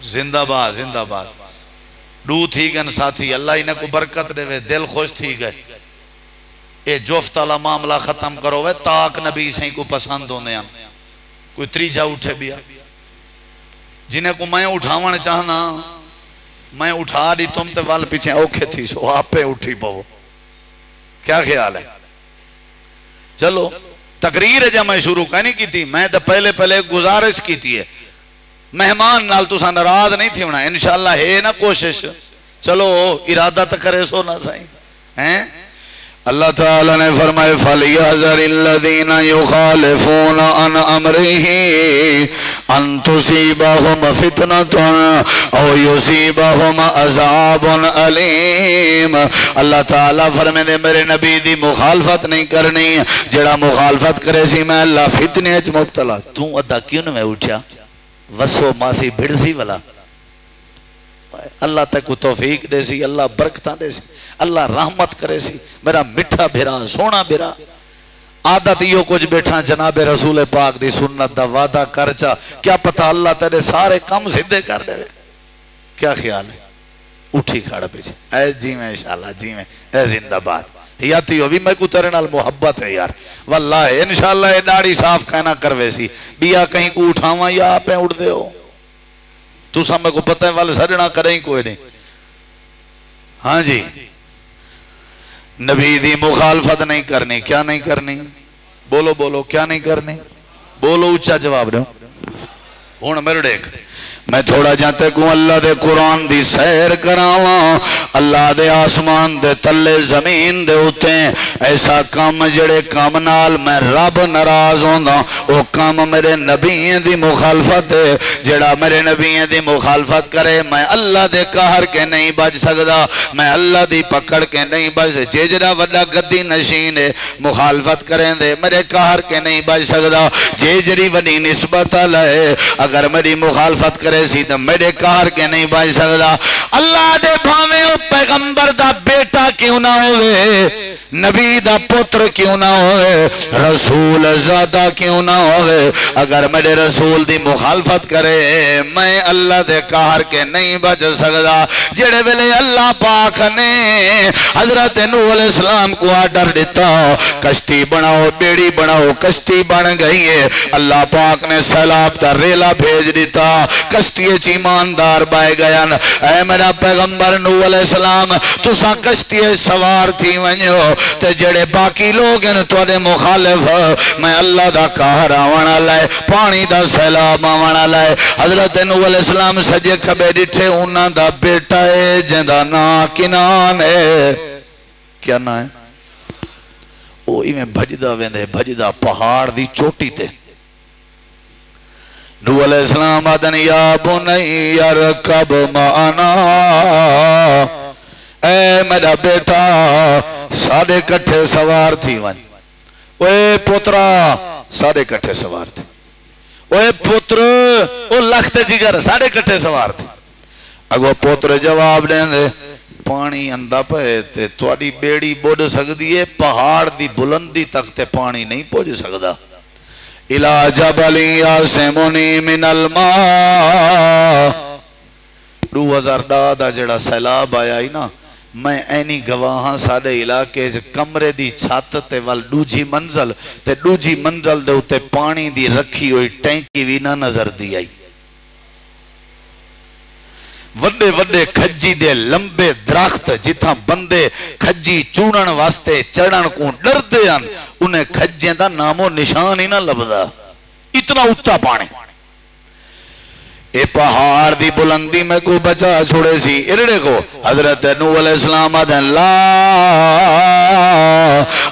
زندہ باد دو تھی گن ساتھی اللہ انہیں کو برکت دے وے دل خوش تھی گئے اے جوفت اللہ معاملہ ختم کرو وے تاک نبی سے کو پسند ہونے ہیں کوئی تریجہ اٹھے بیا جنہیں کو میں اٹھاونے چاہنا میں اٹھا دی تم تے وال پیچھے اوکھے تھی سو آپ پہ اٹھی پاو کیا خیال ہے چلو تقریر جب میں شروع کرنی کی تھی میں تو پہلے گزارش کی تھی ہے مہمان نال تو سا ناراض نہیں تھی ہونا انشاءاللہ ہے نا کوشش چلو ارادہ تو کرے سو نہ سائیں اللہ تعالیٰ نے فرمائے فَلْيَحْذَرِ الَّذِينَ يُخَالِفُونَ عَنْ أَمْرِهِ أَن تُصِيبَهُمْ فِتْنَةٌ أَوْ يُصِيبَهُمْ عَذَابٌ أَلِيمٌ اللہ تعالیٰ فرمائے دے میرے نبی دی مخالفت نہیں کرنی جڑا مخالفت کرے سی میں اللہ فتنے اچ مبتلا تو ادا کیوں میں اٹھا وسو ماسی بھڑسی والا اللہ تک کو توفیق دے سی اللہ برکتہ دے سی اللہ رحمت کرے سی میرا مٹھا بھیرا سونا بھیرا عادت یہ کچھ بیٹھا جناب رسول پاک دی سنت دا وعدہ کرچا کیا پتہ اللہ تیرے سارے کم سدھے کر دے کیا خیال ہے اٹھی کھڑا پیچھے اے جی میں انشاءاللہ جی میں اے زندہ باد یاتی ہو بھی میں کو تیرے نال محبت ہے یار واللہ انشاءاللہ اے داڑھی صاف کہنا کروے سی بیا کہیں کو اٹھاواں یا آپ اٹھ دے ہو تو سب میں کو پتہ ہے والے سڑنا کریں کوئی نہیں ہاں جی نبی دی مخالفت نہیں کرنی کیا نہیں کرنی بولو کیا نہیں کرنی بولو اچھا جواب دو ہون میرے دیکھ میں تھوڑا جاتے کو اللہ دے قرآن دی سیر کراواں اللہ دے آسمان دے تلے زمین دے اتے ایسا کام جڑے کام نال میں رب ناراض ہوندا او کام میرے نبیوں دی مخالفت ہے جڑا میرے نبیوں دی مخالفت کرے میں اللہ دے قہر کے نہیں بچ سکدا میں اللہ دی پکڑ کے نہیں بچ جے جڑا وڈا گدی نشین ہے مخالفت کریں دے میرے قہر کے نہیں بچ سکدا جے جڑی وڈی نسبت ہے اگر میری مخالفت کرے سی تو میرے قہر کے نہیں بچ سکدا اللہ دے بھاویں او پیغمبر دا بیٹا کیوں نہ ہوئے نبی دا پتر کیوں نہ ہوئے رسول زادہ کیوں نہ ہوئے اگر میرے رسول دی مخالفت کرے میں اللہ دے قہر کے نہیں بچ سکدا جڑے ویلے اللہ پاک نے حضرت نوح علیہ السلام کو آرڈر دیتا کشتی بناؤ بیڑی بناؤ کشتی بن گئی ہے اللہ پاک نے سیلاب دا ریلا بھیج دیتا کشتی ایماندار بائے گیا اے میرا پیغمبر نوح علیہ السلام تساں کشتی سوار تھی ونجو تے جڑے باقی لوگ ہیں تو دے مخالف میں اللہ دا قہر آوانا لائے پانی دا سیلاب آوانا لائے حضرت نوح علیہ السلام سجے کھبے ڈٹھے انہاں دا بیٹا ہے جندہ نا کنان ہے کیا نا ہے اوہی میں بھجدہ ویندے بھجدہ پہاڑ دی چوٹی تے نوح علیہ السلام آدن یا بنی ارکب معنا اے میرا بیٹا ساڑھے کٹھے سوار تھی ون اوے پترا ساڑھے کٹھے سوار تھی اوے پتر او لخت جگر ساڑھے کٹھے سوار تھی اگو پتر جواب دیں دے پانی اندہ پہ تے توڑی بیڑی بوڑ سکتی ہے پہاڑ دی بلندی تک تے پانی نہیں پوچھ سکتا الہ جبلی یاسمنی من الماء 2000 دا جڑا سیلاب آیا ہی نا میں اینی گواہاں ساڑے علاقے کمرے دی چھات تے وال دوجی منزل تے دوجی منزل دے اتے پانی دی رکھی ہوئی ٹینکی بھی نہ نظر دی آئی وڈے وڈے کھجی دے لمبے درخت جتھاں بندے کھجی چونن واسطے چڑھن کو ڈر دے ان انہیں کھجیں دا نام و نشان ہی نہ لبدا اتنا اٹھا پانی اے پہاڑ دی بلندی میں کو بچا چھوڑے سی ارڑے کو حضرت نوح علیہ السلام آدھن لا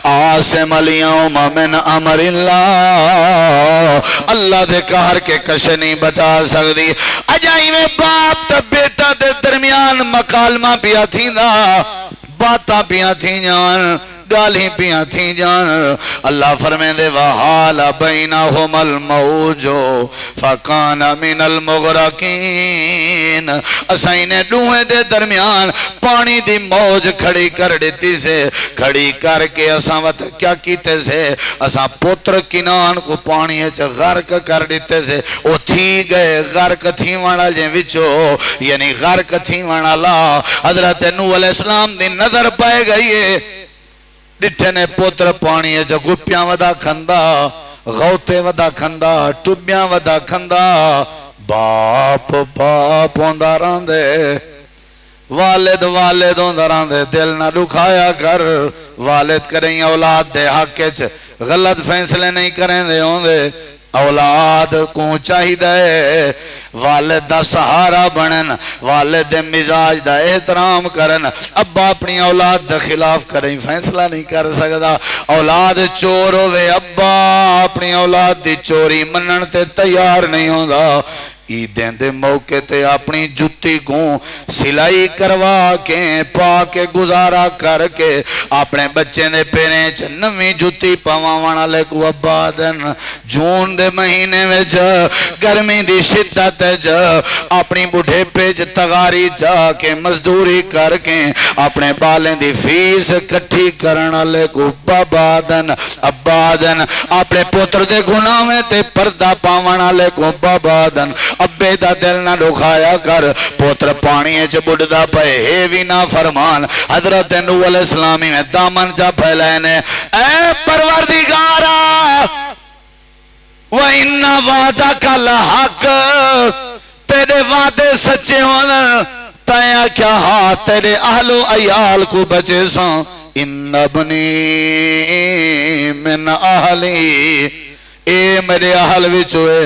آسم الیوم من امر اللہ اللہ دے قہر کے کشے نہیں بچا سکتی اجائی میں باپ تا بیٹا دے درمیان مکالمہ پیا تھی نا باتا پیا تھی جان گالی پیاں تھی جان اللہ فرمین دے وحال بینہم الموجو فکان من المغرقین اسائینے ڈوہیں دے درمیان پانی دی موج کھڑی کر دیتی سے کھڑی کر کے اساوت کیا کیتے سے اساں پتر کنان کو پانی اچھ غرق کر دیتے سے او تھی گئے غرق تھی وانا جن وچو یعنی غرق تھی وانا لا حضرت نوح علیہ السلام دی نظر پائے گئی ہے ڈٹھے نے پوتر پانی ہے جو گپیاں ودا کھندا غوتے ودا کھندا ٹوبیاں ودا کھندا باپ باپ ہوندہ راندے والد والد ہوندہ راندے دل نہ دکھایا کر والد کریں اولاد دے حق کے غلط فیصلے نہیں کریں دے ہوندے اولاد کو چاہی دے والد دا سہارا بنن والد دے مزاج دا احترام کرن ابا اپنی اولاد دا خلاف کریں فیصلہ نہیں کر سکتا اولاد چور ہوئے ابا اپنی اولاد دی چوری منن تے تیار نہیں ہوندہ عیدیں دے موقع تے اپنی جتی کو سلائی کروا کے پا کے گزارا کر کے اپنے بچے دے پیریں چ نویں جتی پواوانا لے کو ابادن جون دے مہینے میں گرمی دی شدت اپنی بڑھے پیچ تغاری جا کے مزدوری کر کے اپنے بالیں دی فیس کٹھی کرنا لے کو ابادن اپنے پتر دے گناہ میں تے پردہ پاوانا لے کو ابادن ابے دا دل نہ دکھایا کر پوتر پانی اچھ بڑھدا پہے ہیوی نہ فرمان حضرت نوح علیہ السلامی میں دامن چا پھیلائنے اے پروردگارا وَإِنَّ وَعْدَكَ لَحَقٍ تیرے وعدے سچے ہونا تایا کیا ہاں تیرے اہل و عیال کو بچے سان ان ابنی من اہلی اے میرے اہل وچوئے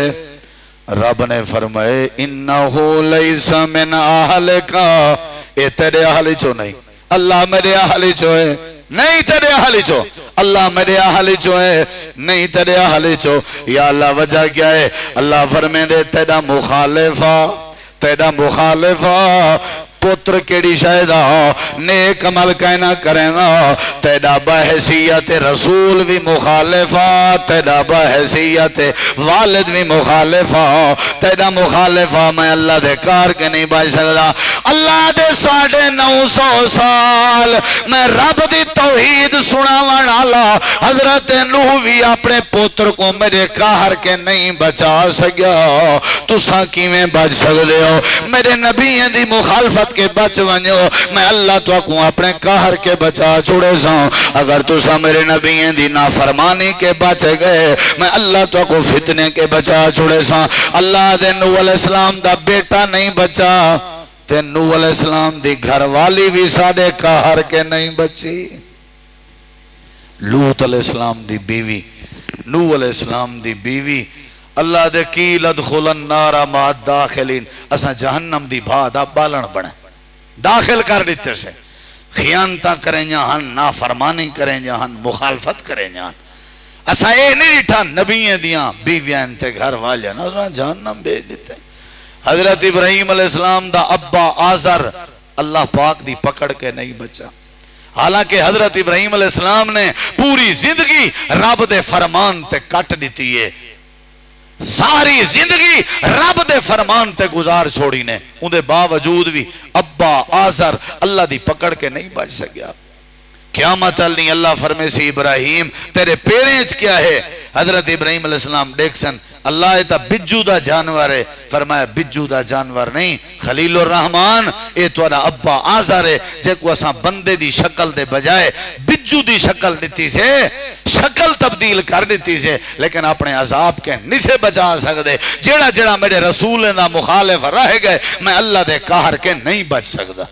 رب نے فرمائے انہو لیس من اہلکا، اے تیرے اہل چو نہیں، اللہ میرے اہل چو ہے نہیں، تیرے اہل چو، اللہ میرے اہل چو ہے نہیں، تیرے اہل چو۔ یا اللہ وجہ کیا ہے؟ اللہ فرمائے دے تیرا مخالفہ، تیرا مخالفہ پتر کیڑی شاہدہ نیک عمل کہنا کریں گا، تیرا بحیثیت رسول بھی مخالفہ، تیرا بحیثیت والد بھی مخالفہ، تیرا مخالفہ میں اللہ دے کار کے نہیں بچ سکتا۔ اللہ دے 950 سال میں رب دی توحید سناون والا حضرت نوح بھی اپنے پتر کو میرے قہر کے نہیں بچا سکیا، تساں کیویں بچ سکتے ہو؟ میرے نبی دی مخالفت کے بچ ونجو، میں اللہ تو کو اپنے قہر کے بچا چھوڑے ساں۔ اگر تسا میرے نبی دی نافرمانی کے بچ گئے، میں اللہ تو کو فتنے کے بچا چھوڑے ساں۔ اللہ دے نوح علیہ السلام دا بیٹا نہیں بچا تے نوح علیہ السلام دی گھر والی بھی ساڑے قہر کے نہیں بچی۔ لوط علیہ السلام دی بیوی، نوح علیہ السلام دی بیوی، اللہ دے قیل ادخل النار مع الداخلین، اسا جہنم دی بھادا بالن بنے داخل کر دیتے سے، خیانتہ کریں جہاں، نافرمانی کریں جہاں، مخالفت کریں جہاں۔ اسا اے نہیں ڈٹھا نبییں دیاں بیویاں انتے گھر والے نا جہنم بھیج دیتے۔ حضرت ابراہیم علیہ السلام دا ابا آزر اللہ پاک دی پکڑ کے نہیں بچا، حالانکہ حضرت ابراہیم علیہ السلام نے پوری زندگی رب دے فرمان تے کٹ دیتی ہے، ساری زندگی رب دے فرمان تے گزار چھوڑی نے، ان دے باوجود بھی ابا آزر اللہ دی پکڑ کے نہیں بچ سکیا۔ قیامت نہیں اللہ فرمے سی ابراہیم تیرے پیرینچ کیا ہے؟ حضرت ابراہیم علیہ السلام دیکھسن اللہ ایتا بجو دا جانور ہے، فرمایا بجو دا جانور نہیں، خلیل الرحمن اے توڑا ابا آزر ہے، جے کو اساں بندے دی شکل دے بجائے بجو دی شکل دیتی سے، شکل تبدیل کر دیتی سے، لیکن اپنے عذاب کے نسے بچا سکتے۔ جیڑا جیڑا میرے رسول دا مخالف رہ گئے، میں اللہ دے قہر کے نہیں بچ سکتا۔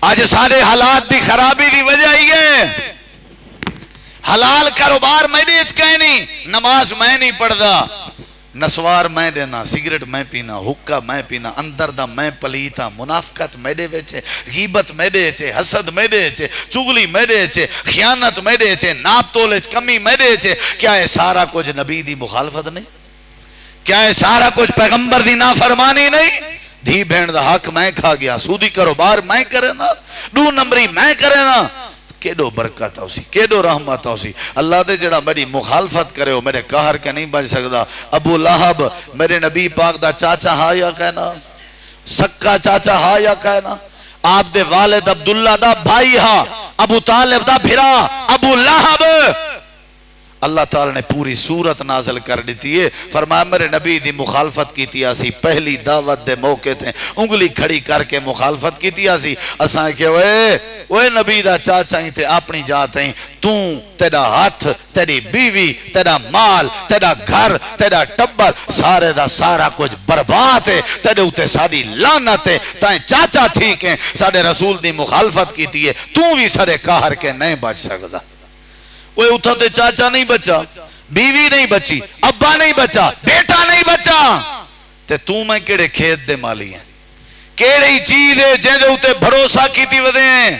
آج سارے حالات دی خرابی دی وجہ ہی ہے، حلال کاروبار میں دیچ کہیں نہیں، نماز میں نہیں پڑھدا، نسوار میں دینا، سگریٹ میں پینا، حکہ میں پینا، اندر دا میں پلیتا، منافقت میں دے ویچے، غیبت میں دے چھے، حسد میں دے چھے، چغلی میں دے چھے، خیانت میں دے چھے، ناپ تولج کمی میں دے چھے۔ کیا ہے سارا کچھ نبی دی مخالفت نہیں؟ کیا ہے سارا کچھ پیغمبر دی نافرمانی نہیں؟ دھی بہن دا حق میں کھا گیا، سودی کاروبار میں کرے نا، 2 نمبری میں کرے نا، کیڑو برکت ہو سی، کیڑو رحمت ہو سی۔ اللہ دے جڑا میری مخالفت کرے ہو میرے قہر کے نہیں بچ سکتا۔ ابو لہب میرے نبی پاک دا چاچا ہا یا کہنا، سکا چاچا ہا یا کہنا، آپ دے والد عبداللہ دا بھائی ہا، ابو طالب دا بھرا ابو لہب۔ اللہ تعالیٰ نے پوری سورت نازل کر دیتی ہے، فرمایا میرے نبی دی مخالفت کی تھی آسی، پہلی دعوت دے موقع تھے انگلی کھڑی کر کے مخالفت کی تھی آسی، اساں کہ اوے نبی دا چاچا ہی تھے اپنی جات ہیں، تیرا ہاتھ، تیری بیوی، تیرا مال، تیرا گھر، تیرا ٹبر، سارے دا سارا کچھ برباد ہے، تیرے ہوتے ساری لعنت ہے، تائیں چاچا ٹھیک ہیں، سارے رسول دی مخالفت کی تھی ہے، تو بھی سارے قہر کے نہیں بچ سکتا۔ وہ اٹھا تے چاچا نہیں بچا، بیوی نہیں بچی، ابا نہیں بچا، بیٹا نہیں بچا، تے تو میں کیڑے کھیت دے مالی ہیں، کیڑی چیز ہے جہاں دے اتے بھروسہ کی تھی ودے ہیں،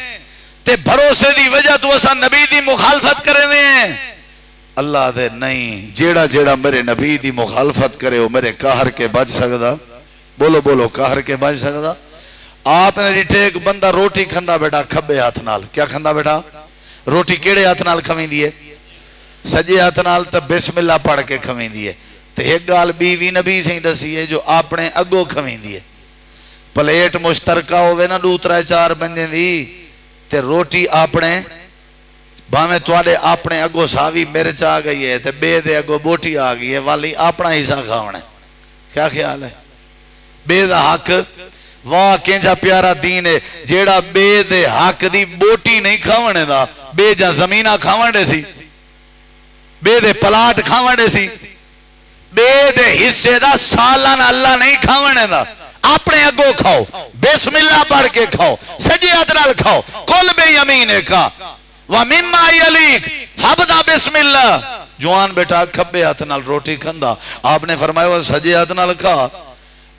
تے بھروسے دی وجہ تو اسا نبی دی مخالفت کرے دے ہیں۔ اللہ دے نہیں، جیڑا جیڑا میرے نبی دی مخالفت کرے ہو میرے قہر کے بچ سکتا، بولو بولو قہر کے بچ سکتا۔ آپ نے ریٹھے ایک بندہ روٹی کھندا بیٹا کھبے ہاتھ نال، کیا کھندا بیٹا؟ روٹی کیڑے ہاتھ نال کھویں دیئے؟ سجے ہاتھ نال تا بسم اللہ پڑھ کے کھویں دیئے۔ تے ایک گال بیوی نبی سے دسی ہے جو اپنے اگو کھویں دیئے، پلیٹ مشترکہ ہوئے نا 2-3-4 بندے دی، تے روٹی اپنے باہمیں توڑے اپنے اگو ساوی مرچ آ گئی ہے، تے بے دے اگو بوٹی آ گئی ہے، والی اپنا حصہ کھاونے۔ کیا خیال ہے؟ بے دا حق واہ کینجا پیارا دین ہے، جیڑا بے دے حق دی بوٹی نہیں کھاونے دا، بے جا زمینہ کھاونے سی، بے دے پلاٹ کھاونے سی، بے دے حصے دا سالان اللہ نہیں کھاونے دا، اپنے اگو کھاؤ، بسم اللہ پڑھ کے کھاؤ، سجی ادرال کھاؤ، کل بے یمینے کا وَمِمَّا يَلِيكَ فَابْدَأْ بِسْمِ اللَّهِ جوان بیٹا کھبے ہاتھ نال روٹی کھندا آپ نے فرمایا وہ سجے ہاتھ نال کھا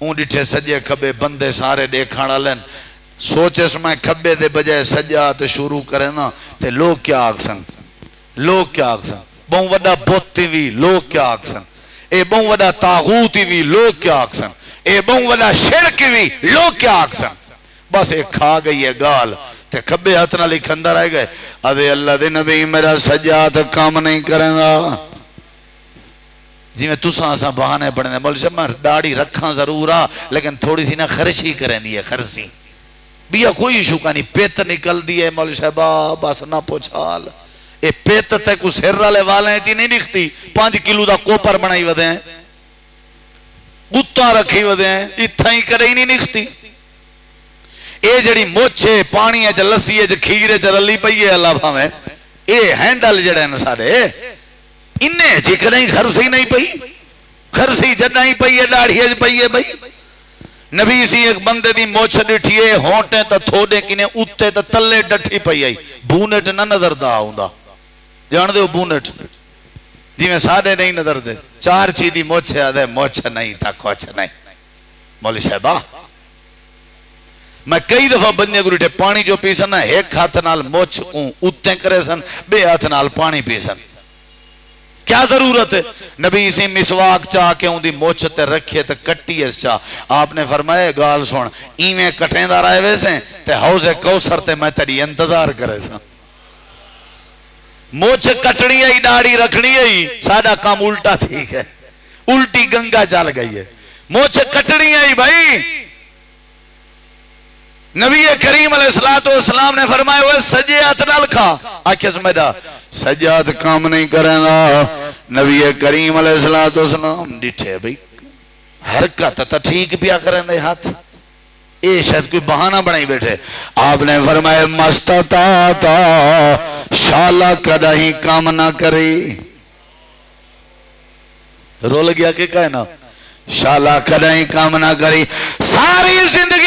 اون ڈٹھے سجے کھبے بندے سارے دیکھانا لین سوچے میں کھبے دے بجائے سجا تے شروع کرے نا تے لوگ کیا آکسن بہوں وڈا بوتی وی لوگ کیا آکسن اے بہوں وڈا تاغوتی وی لوگ کیا آکسن اے بہوں وڈا شرک وی لوگ کیا آکسن بس ایک کھا گئی ہے گال تے کھبے ہاتھ نہ لکھ اندر آئے گئے ادھے اللہ دے نبی میرا سجاد کام نہیں کریں گا جی میں تساں اساں بہانے پڑھنے مول شاہ میں ڈاڑی رکھاں ضرور آ لیکن تھوڑی سی نہ خرشی کریں دی ہے خرسی بیا کوئی ایشو کا نہیں پیت نکل دی ہے مول شاہ بس نہ پوچھال اے پیت تے کو سر رالے والے ہیں چی نہیں نکھتی 5 کلو دا کوپر بنائی ودے ہیں گتا رکھی ودے ہیں اتھا ہی کرے ہی نہیں نکھتی اے جڑی موچے پانی ہے لسی ہے کھیرے رلی پئی ہے اللہ بھاویں اے ہینڈل جڑے ہیں سارے انہیں جی کریں خرسی نہیں پئی خرسی جدہ ہی پئی ہے داڑھی ہے پئی ہے بھئی نبی سی ایک بندے دی موچ ڈٹھیے ہونٹیں تا تھوڑے کنے اتے تا تلے ڈٹھی پئی آئی بونٹ نہ نظر دا ہوندا جان دے ہو بونٹ جی میں سارے نہیں نظر دے 4 چیزی موچ ہے آدھے موچ نہیں تا کوچ نہیں مولی صاحبہ میں کئی دفعہ بندے گریٹے پانی جو پیسن ہے ایک ہاتھ نال موچ اتے کرے سن بے ہاتھ نال پانی پیسن کیا ضرورت ہے نبی اسی مسواک چاہ کے ان دی موچتے رکھے تے کٹی اس چاہ آپ نے فرمایا گال سن ایمیں کٹیں دار آئے ویسے تے حوض کوثر تے میں تیری انتظار کرے سا موچ کٹنی ہے داڑھی رکھنی ہے سادہ کام الٹا ٹھیک ہے الٹی گنگا چل گئی ہے موچ کٹنی ہے بھائی نبی کریم علیہ السلام نے فرمایا ہوئے سجیات نال کھا آکھے سمیدہ سجیات کام نہیں کریں گا نبی کریم علیہ السلام ڈٹھے بھئی حرکت تا ٹھیک پیا کریں دے ہاتھ اے شاید کوئی بہانہ بنائی بیٹھے آپ نے فرمایا مستطاعتا شالا کدہ ہی کام نہ کری رول گیا کہ کہنا شالا کدہ ہی کام نہ کری ساری زندگی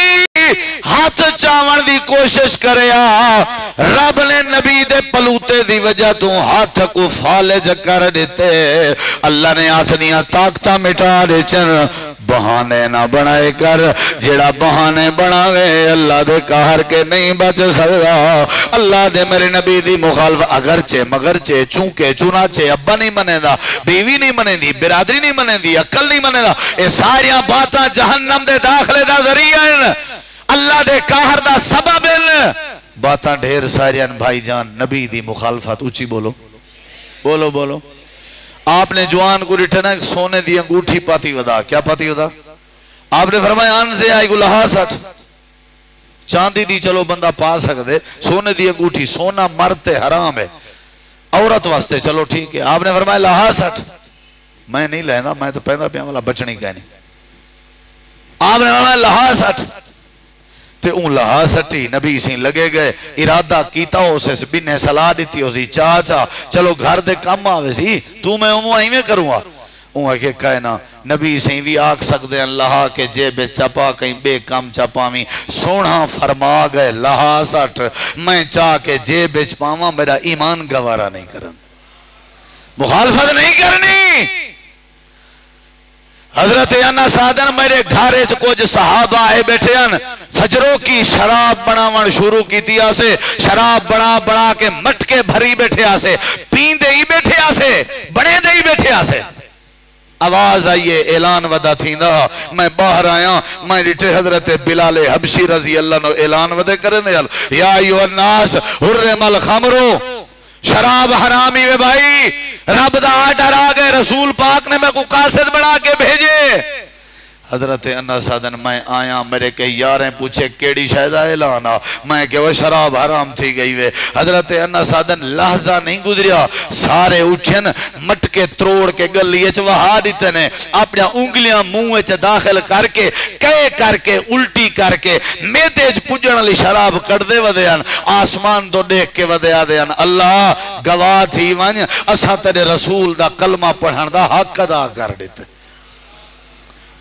ہاتھ چاون دی کوشش کریا رب نے نبی دے پلوتے دی وجہ تو ہاتھ کو فالج کر دیتے اللہ نے آتھنیاں طاقتہ مٹا دے چن بہانے نہ بنائے کر جیڑا بہانے بناوے اللہ دے قہر کے نہیں بچ سکتا اللہ دے میرے نبی دی مخالف اگرچہ مگرچہ چونکہ چنانچہ ابا نہیں منے دا بیوی نہیں منے دی برادری نہیں منے دی عقل نہیں منے دا اے ساریاں باتاں جہنم دے داخلے دا ذریعہ اللہ دے قہر دا سبب باتاں ڈھیر ساریاں بھائی جان نبی دی مخالفت اچھی بولو بولو بولو آپ نے جوان کو رٹھنا سونے دی انگوٹھی پاتی ودا کیا پاتی ودا آپ نے فرمایا آن سے آئی گلہا 60 چاندی دی چلو بندہ پا سکتے سونے دی انگوٹھی سونا مرتے حرام ہے عورت واسطے چلو ٹھیک ہے آپ نے فرمایا لہا 60 میں نہیں لینا میں تو پہنا پیا والا بچنی کہنی آپ نے فرمایا لہا 60 تے اون لہا سٹی نبی سی لگے گئے ارادہ کیتا ہو سے بنے صلاح دیتی ہو سی چاچا چلو گھر دے کم آوے سی تو میں امو آئی میں کروں گا اون کہ کہنا نبی سی بھی آگ سکتے ہیں لہا کے جیب چپا کہیں بے کم چپاویں سونا فرما گئے لہا 60 میں چاہ کے جیب چپاواں میرا ایمان گوارا نہیں کرن مخالفت نہیں کرنی حضرت انا سادن میرے گھارے کچھ صحابہ آئے بیٹھے ہیں فجروں کی شراب بناون شروع کی تیا سے شراب بنا کے مٹکے بھری بیٹھے آسے پین دے ہی بیٹھے آسے بڑے دے ہی بیٹھے آسے آواز آئیے اعلان ودا تھی نا میں باہر آیا میں ریٹھے حضرت بلال حبشی رضی اللہ عنہ اعلان ودے کریں دے یا ایوہ الناس حرم الخمرو شراب حرامی میں بھائی رب دا آڈر آگئے رسول پاک نے میں کو قاصد بڑھا کے بھیجے حضرت انا سادن میں آیا میرے کے یاریں پوچھے کیڑی شاید اعلانا میں کہ وہ شراب حرام تھی گئی وے حضرت انا سادن لحظہ نہیں گزریا سارے اٹھن مٹکے تروڑ کے گلی وہا دیتے نے اپنے انگلیاں منہ داخل کر کے کہے کر کے الٹی کر کے میدیج پجن علی شراب کر دے ودیان آسمان تو دیکھ کے ودیا دیان اللہ گواہ تھی ون اساں تیرے رسول دا کلمہ پڑھن دا حق ادا کر دیتے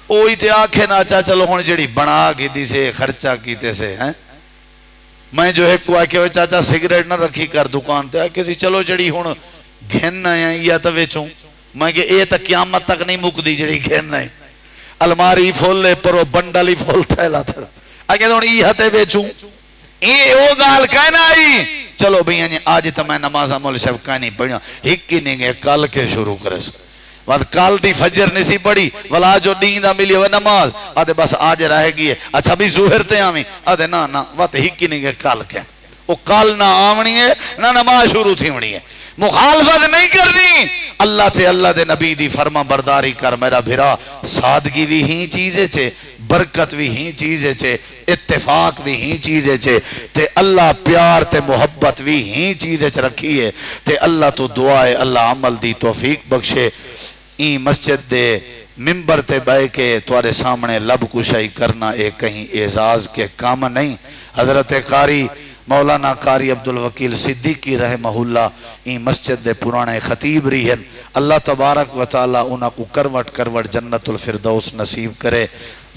اوہی تے آنکھیں ناچا چلو ہون جڑی بنا کی دی سے خرچہ کیتے سے ہیں میں جو ہے کو آکے ہوئے چاچا سگریٹ نہ رکھی کر دکان تے کسی چلو جڑی ہون گھننا ہے یا تو ویچوں میں کہ اے تا قیامت تک نہیں مکدی جڑی گھننا ہے الماری فولے پرو بنڈلی فول تھیلا تھا اگر دون ای ہتے ویچوں اے او گال کہنا آئی چلو بھئی آج تا میں نمازہ مول شب کہنی پڑھا ہکی نہیں گے کل کے شروع کرے سو وقت کال دی فجر نسی پڑی ولا جو نیندہ ملی ہوئے نماز آدھے بس آج رہے گی اچھا بھی ظہر تے آمیں آدھے نا وقت ہکی نہیں گے کال کے وہ کال نہ آمنی ہے نہ نماز شروع تھی منی ہے مخالفت نہیں کرنی اللہ تے اللہ دے نبی دی فرما برداری کر میرا بھرا سادگی بھی ہی چیزیں چھے برکت بھی ہی چیزیں چھے اتفاق بھی ہی چیزیں چھے تے اللہ پیار تے محبت بھی ہی چیزیں چھے رکھی ہے تے اللہ تو دعائے اللہ عمل دی توفیق بخشے این مسجد دے ممبر تے بے کے توارے سامنے لب کشائی کرنا ایک کہیں اعزاز کے کام نہیں حضرت قاری مولانا قاری عبدالوکیل صدیقی رحمہ اللہ این مسجد دے پرانے خطیب رہن اللہ تبارک و تعالی انہاں کو کروٹ جنت الفردوس نصیب کرے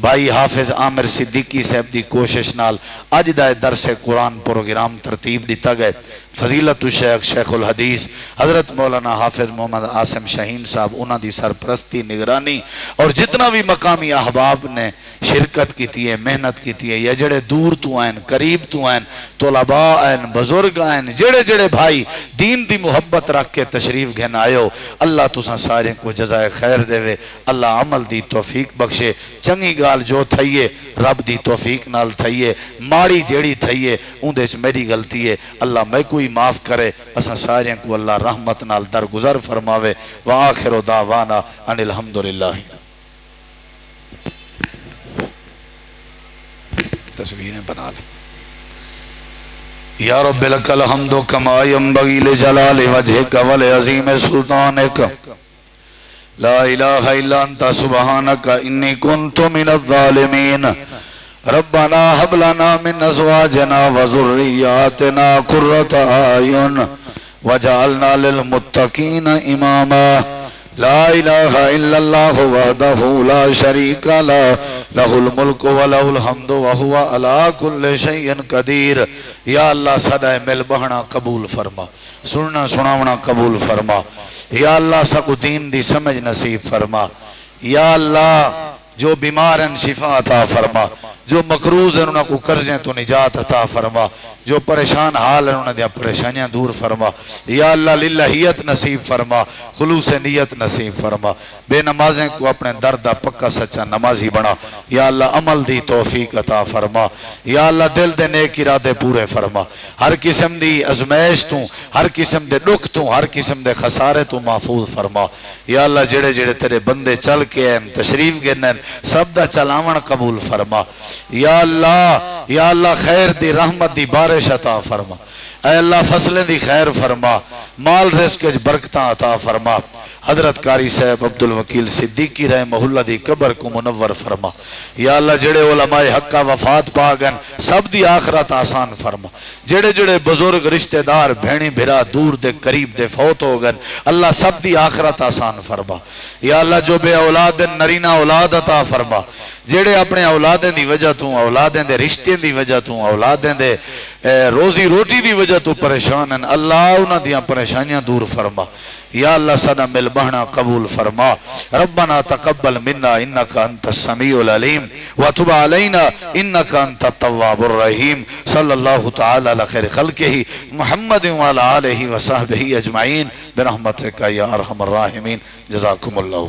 بھائی حافظ عامر صدیقی صاحب دی کوشش نال اج دا درس قرآن پروگرام ترتیب دیتا گئے فضیلت الشیخ شیخ الحدیث حضرت مولانا حافظ محمد عاصم شاہین صاحب انہاں دی سرپرستی نگرانی اور جتنا بھی مقامی احباب نے شرکت کی ہے محنت کی ہے یا جڑے دور تو آئین قریب تو آئین طلباء آئین بزرگ آئین جڑے بھائی دین دی محبت رکھ کے تشریف گھن آئیو اللہ تساں سارے کو جزائے خیر دے وے اللہ عمل دی توفیق بخشے چنگی گال جو تھئیے رب دی توفیق نال تھئیے ماڑی جیڑی تھئیے اندھے میری غلطی ہے اللہ میں کوئی معاف کرے اساں سارے کو اللہ رحمت نال درگزر فرماوے وآخر دعوانا ان الحمدللہ تصویریں بنا لیں یا رب لک الحمد کما ینبغی لجلال وجہک ولعظیم سلطانک لا الہ الا انت سبحانک انی کنت من الظالمین ربنا حب لنا من ازواجنا وذریاتنا قرۃ اعین وجعلنا للمتقین اماما لا الہ الا اللہ وحدہ لا شریک له له الملک وله الحمد وهو على كل شيء قدیر یا اللہ صدائے مل بہنا قبول فرما سننا سناونا قبول فرما یا اللہ سکو دین دی سمجھ نصیب فرما یا اللہ جو بیمارن شفا عطا فرما جو مقروض ہیں انہوں کو قرضیں تو نجات عطا فرما جو پریشان حال ہیں انہوں دیا پریشانیاں دور فرما یا اللہ للہیت نصیب فرما خلوص نیت نصیب فرما بے نمازیں کو اپنے دردہ پکا سچا نمازی بنا یا اللہ عمل دی توفیق عطا فرما یا اللہ دل دے نیک ارادے پورے فرما ہر قسم دی ازمیش تو ہر قسم دے دکھ تو ہر قسم دے خسارے تو محفوظ فرما یا اللہ جڑے تیرے بندے چل کے ہیں تشریف گنن سب دا چلاون قبول فرما یا اللہ خیر دی رحمت دی بارش عطا فرما اے اللہ فصلیں دی خیر فرما مال رزق برکتاں عطا فرما حضرت قاری صاحب عبدالوکیل صدیقی رحمہ اللہ دی قبر کو منور فرما یا اللہ جڑے علماء حقہ وفات پاگن سب دی آخرت آسان فرما جڑے بزرگ رشتہ دار بھینی بھرا دور دے قریب دے فوت ہو گن اللہ سب دی آخرت آسان فرما یا اللہ جو بے اولاد نرینہ اولاد عطا فرما جڑے اپنے اولادیں دی وجہ تو اولادیں دے رشتے دی وجہ تو اولادیں دے روزی روٹی دی وجہ تو پریشان ہیں اللہ انہاں دیاں پریشانیاں دور فرما یا اللہ صدا مل بہنا قبول فرما ربنا تقبل منا انکا انت السمیع العلیم وتب علینا انکا انت التواب الرحیم صلی اللہ تعالی علی خیر خلقہ محمد وعلی آلہ وصحبہ اجمعین برحمتک یا ارحم الراحمین جزاکم اللہ